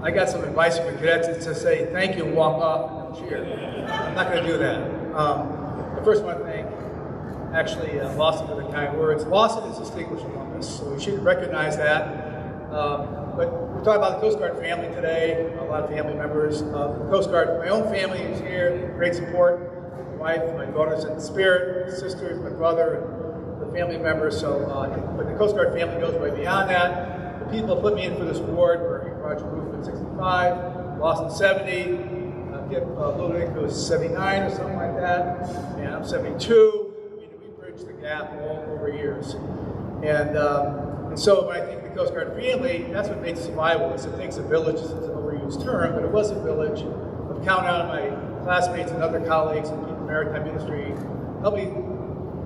I got some advice from the cadets to say thank you and walk off and cheer. I'm not going to do that. But first I want to thank, actually, Lawson for the kind words. Lawson is distinguished alumnus, so we should recognize that. But we're talking about the Coast Guard family today, a lot of family members. The Coast Guard, my own family is here, great support. My wife, my daughters in the spirit, my sisters, my brother, and the family members. So, but the Coast Guard family goes way beyond that. The people who put me in for this award were Roger Roof at 65, Lawson 70, Ludwig who was 79 or something like that, and I'm 72. I mean, we bridged the gap all over years. And so when I think the Coast Guard family, that's what makes survival. It takes a village, it's an overused term, but it was a village. I'm counting on my classmates and other colleagues in the maritime industry help me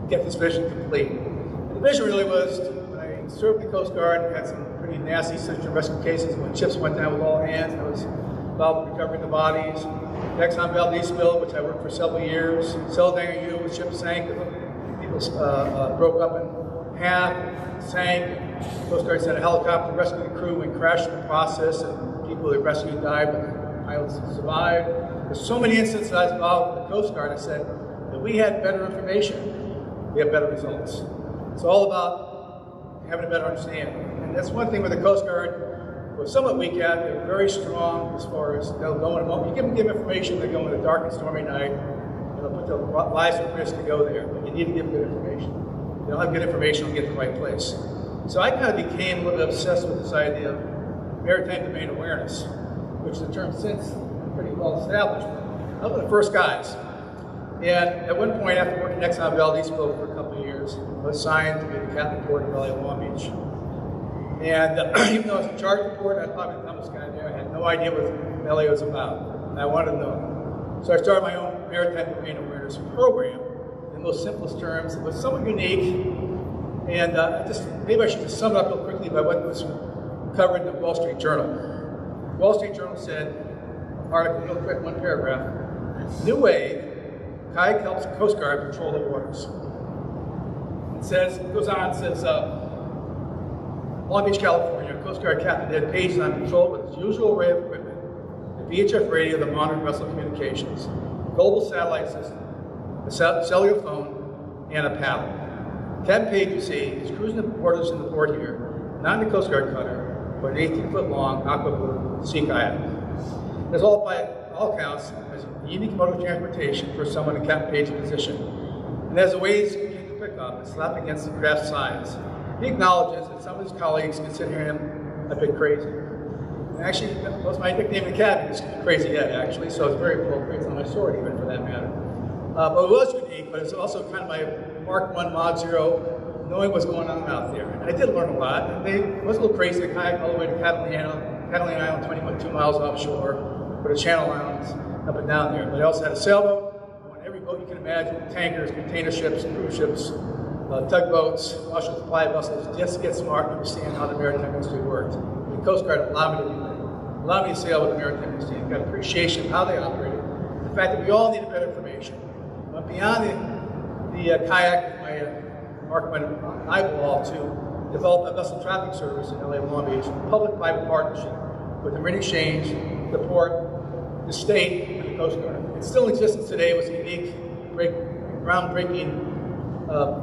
get this vision complete. And the vision really was, when I served the Coast Guard and had some pretty nasty search and rescue cases when ships went down with all hands, I was involved in recovering the bodies. The Exxon Valdez spill, which I worked for several years. Seldanger U, the ship sank, people broke up in half, sank. Coast Guard sent a helicopter to rescue the crew and crashed in the process, and people they rescued died, but the pilots survived. There's so many instances I was involved with the Coast Guard. I said, if we had better information, we have better results. It's all about having a better understanding. And that's one thing with the Coast Guard, we're somewhat weak at. They're very strong as far as they'll go in. You give them information, they go in a dark and stormy night, and they'll put their lives at risk to go there. But you need to give them good information. If they don't have good information, they'll get to the right place. So I kind of became a little bit obsessed with this idea of maritime domain awareness, which is a term since pretty well established. I was one of the first guys. And at one point, after working Exxon Valdez for a couple of years, I was assigned to be the captain port in Raleigh, Long Beach. And even though I was in charge of the port, I was probably the dumbest guy there. I had no idea what LA was about, and I wanted to know. So I started my own maritime domain awareness program. In those simplest terms, it was somewhat unique. And maybe I should just sum it up real quickly by what was covered in the Wall Street Journal. The Wall Street Journal said, article, real quick, one paragraph, new wave, kayak helps Coast Guard patrol the waters. It goes on, it says, Long Beach, California, Coast Guard Captain Ed Page is on patrol with his usual array of equipment, the VHF radio, the monitoring vessel communications, global satellite system, a cellular phone, and a paddle. Captain Page, you see, is cruising the waters in the port here, not in the Coast Guard cutter, but an 18-foot-long aqua blue sea kayak. There's all, by all accounts, as a unique mode of transportation for someone in Captain Page's position. And as the waves begin to pick up and slap against the craft science. He acknowledges that some of his colleagues consider him a bit crazy. And actually, that was my nickname in the academy, is Crazy Ed, actually, so it's very appropriate. It's on my sword, even, for that matter. But it was unique, but it's also kind of my Mark 1 Mod 0, knowing what's going on out there. And I did learn a lot. And it was a little crazy to kayak all the way to Catalina Island, 22 miles offshore, for the Channel Islands, up and down there. But I also had a sailboat, on every boat you can imagine, tankers, container ships, cruise ships, tugboats, offshore supply vessels, just to get smart and understand how the maritime industry worked. The Coast Guard allowed me to do that. Allowed me to sail with the maritime industry. I've got appreciation of how they operated. The fact that we all needed better information. But beyond the kayak with my Mark 1 eyeball to develop a vessel traffic service in LA Long Beach, public-private partnership with the Marine Exchange, the port, the state, and the Coast Guard. It still in existence today. It was a unique, groundbreaking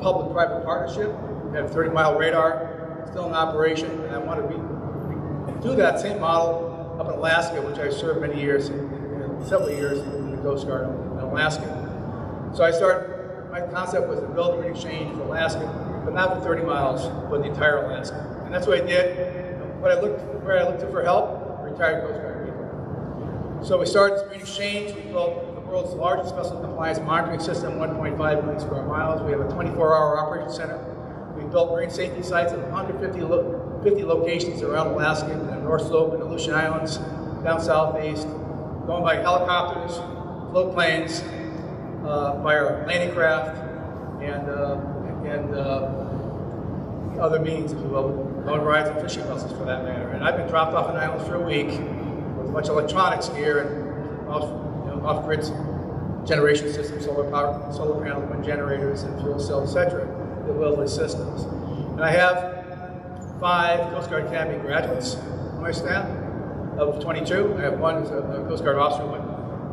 public-private partnership. We have a 30-mile radar, still in operation, and I want to do that same model up in Alaska, which I served many years, several years in the Coast Guard in Alaska. So my concept was to build a Marine Exchange for Alaska, but not for 30 miles, but the entire Alaska. And that's what I did. Where I looked to for help, retired Coast Guard people. So we started this Marine Exchange. We built the world's largest vessel compliance monitoring system, 1.5 million square miles. We have a 24-hour operations center. We built marine safety sites at 150 locations around Alaska, in the North Slope and the Aleutian Islands, down southeast, going by helicopters, float planes, by our landing craft, and other means, if you will, boat rides and fishing vessels for that matter. And I've been dropped off an island for a week with a bunch of electronics gear and off-grid generation systems, solar panels, wind generators, and fuel cells, etc. The Lilly systems. And I have 5 Coast Guard Academy graduates on my staff. Of 22, I have one who's a Coast Guard officer with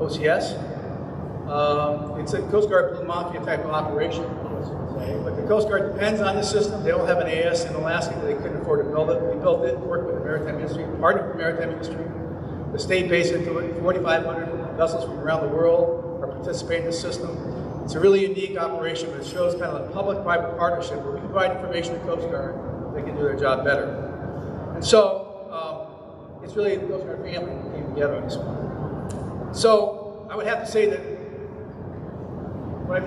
OCS. It's a Coast Guard Blue Mafia type of operation, but the Coast Guard depends on the system. They don't have an AS in Alaska, they couldn't afford to build it. We built it, worked with the maritime industry, partnered with the maritime industry. The state based into it, 4,500 vessels from around the world are participating in the system. It's a really unique operation, but it shows kind of a public-private partnership where we provide information to the Coast Guard, they can do their job better. And so, it's really the Coast Guard family that came together on this one. So, I would have to say that what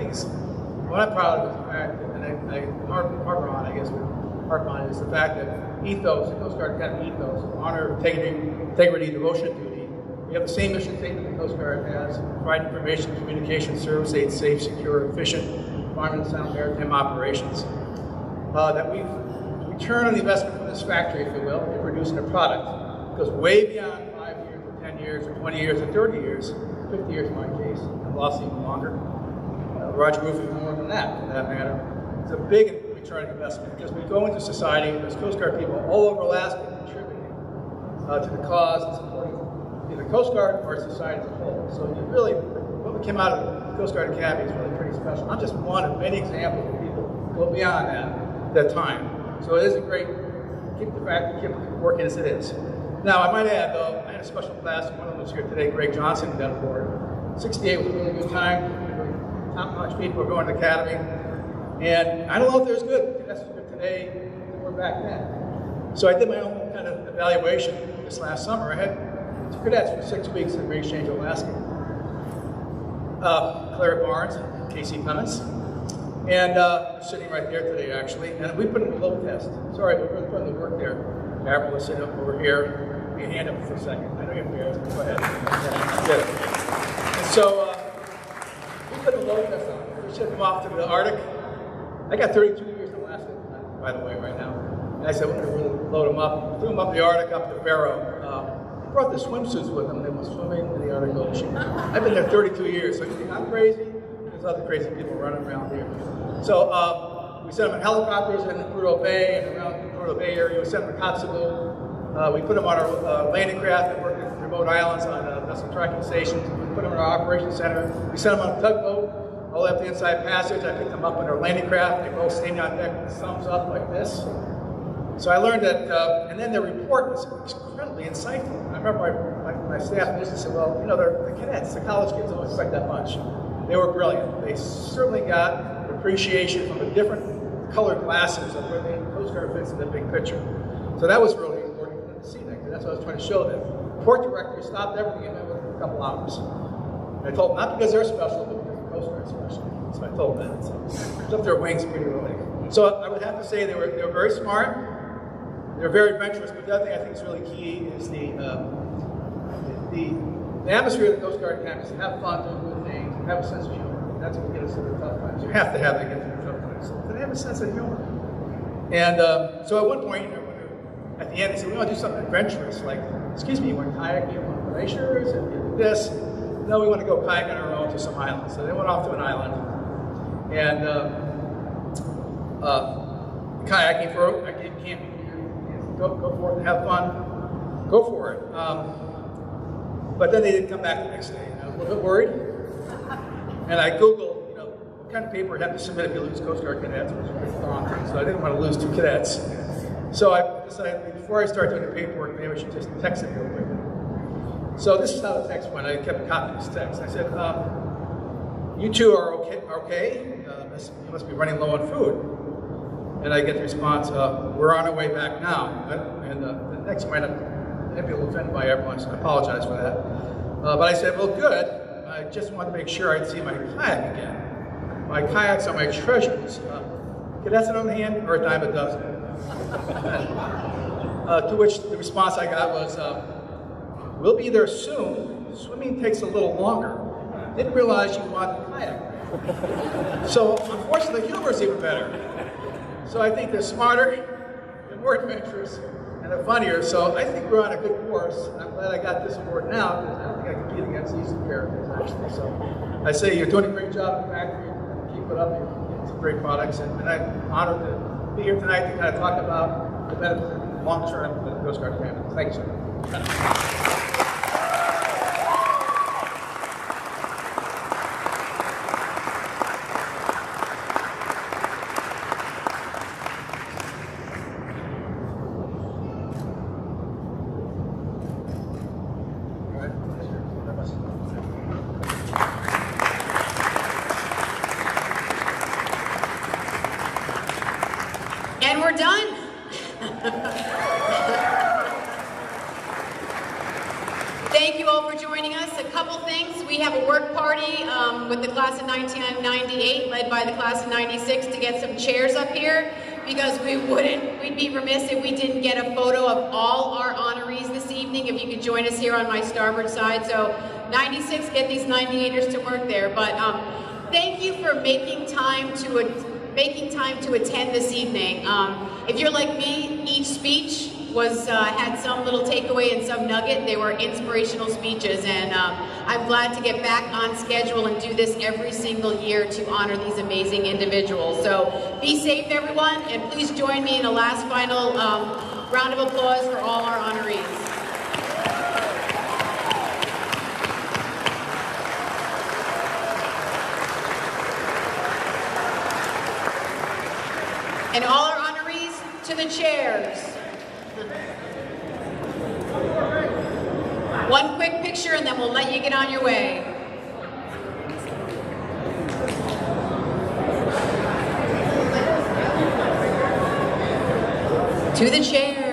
I'm proud of is the fact that, and I harp on is the fact that ethos, the Coast Guard Academy ethos, honor, integrity, devotion, and duty. We have the same mission statement the Coast Guard has: provide information, communication, service, aid, safe, secure, efficient, environmental sound maritime operations. That we've returned on the investment from this factory, if you will, in producing a product. It goes way beyond 5 years, or 10 years, or 20 years, or 30 years, 50 years in my case. I've lost even longer. Roger Roofing more than that, for that matter. It's a big return on investment because we go into society, there's Coast Guard people all over Alaska contributing to the cause and supporting either Coast Guard or society as a whole. So you really, what came out of the Coast Guard Academy is really pretty special. I'm just one of many examples of people who go beyond that time. So it is a great, keep working as it is. Now, I might add, though, I had a special class, one of them was here today, Greg Johnson, got aboard. 68 was a really good time. Top-notch people were going to the academy. And I don't know if they're as good. That's as good today as they were back then. So I did my own kind of evaluation this last summer. I had 2 cadets for 6 weeks at Marine Exchange, Alaska. Claire Barnes, Casey Clements, and sitting right there today, actually. And we put them in a load test. Sorry, we're really putting the work there. Barbara was sitting up over here. Put your hand up for a second. I know you're embarrassed. Go ahead. Good. And so we put a load test on. We shipped them off to the Arctic. I got 32 years in Alaska, by the way, right now. And I said, we're going to really load them up. Threw them up the Arctic, up to Barrow. They brought the swimsuits with them. They were swimming in the Arctic Ocean. I've been there 32 years, so you think I'm crazy? There's other crazy people running around here. So we sent them in helicopters in Prudhoe Bay and around the Prudhoe Bay area. We sent them to Kotzebue. We put them on our landing craft that worked at remote islands on vessel tracking stations. We put them in our operations center. We sent them on a tugboat all the way up the inside passage. I picked them up on our landing craft. They both stayed on deck with thumbs up like this. So I learned that, and then their report was incredibly insightful. I remember my staff initially said, well, you know, they're the cadets, the college kids don't expect that much. They were brilliant. They certainly got appreciation from the different colored glasses of where the Coast Guard fits in the big picture. So that was really important for them to see that, because that's what I was trying to show them. The port director stopped everything and met with them for a couple hours. And I told them, not because they're special, but because the Coast Guard's special. So I told them that. So I up their wings pretty early. So I would have to say they were very smart. They're very adventurous, but the other thing I think is really key is the atmosphere of the Coast Guard campus, to have fun, do good things, and have a sense of humor. That's what gets us through the tough times. You have to have that to get through the tough times. So they have a sense of humor. And so at one point, at the end, they said, we want to do something adventurous, like, excuse me, you want to kayak on glaciers and do this? No, we want to go kayak on our own to some island. So they went off to an island. And kayaking for camping. Go for it, have fun, go for it. But then they didn't come back the next day. I was a little bit worried. And I Googled, what kind of paper I'd have to submit if you lose Coast Guard cadets, which was pretty daunting. So I didn't want to lose 2 cadets. So I decided, before I start doing the paperwork, maybe I should just text it real quick. So this is how the text went. I kept a copy of this text. I said, you two are okay? You must be running low on food. And I get the response, we're on our way back now. And the next might be a little offended by everyone, so I apologize for that. But I said, well, good. I just wanted to make sure I'd see my kayak again. My kayaks are my treasures. Cadets on hand, or a dime a dozen. To which the response I got was, we'll be there soon. Swimming takes a little longer. Didn't realize you want the kayak. So unfortunately, the humor is even better. So I think they're smarter, they're more adventurous, and they're funnier. So I think we're on a good course. I'm glad I got this award now, because I don't think I compete against these characters, actually. So I say you're doing a great job in the factory. Keep it up. You're getting some great products. And I'm honored to be here tonight to kind of talk about the benefits long-term of the Coast Guard family. Thank you, sir. And we're done. Thank you all for joining us. A couple things. We have a work party with the class of 1998, led by the class of 96, to get some chairs up here, because we'd be remiss if we didn't get a photo of all our honorees this evening. If you could join us here on my starboard side. So 96, get these 98ers to work there. But thank you for making time to attend this evening. If you're like me, each speech had some little takeaway and some nugget. They were inspirational speeches, and I'm glad to get back on schedule and do this every single year to honor these amazing individuals. So be safe, everyone, and please join me in a last final round of applause for all our honorees. And all our honorees to the chairs. One quick picture and then we'll let you get on your way. To the chairs.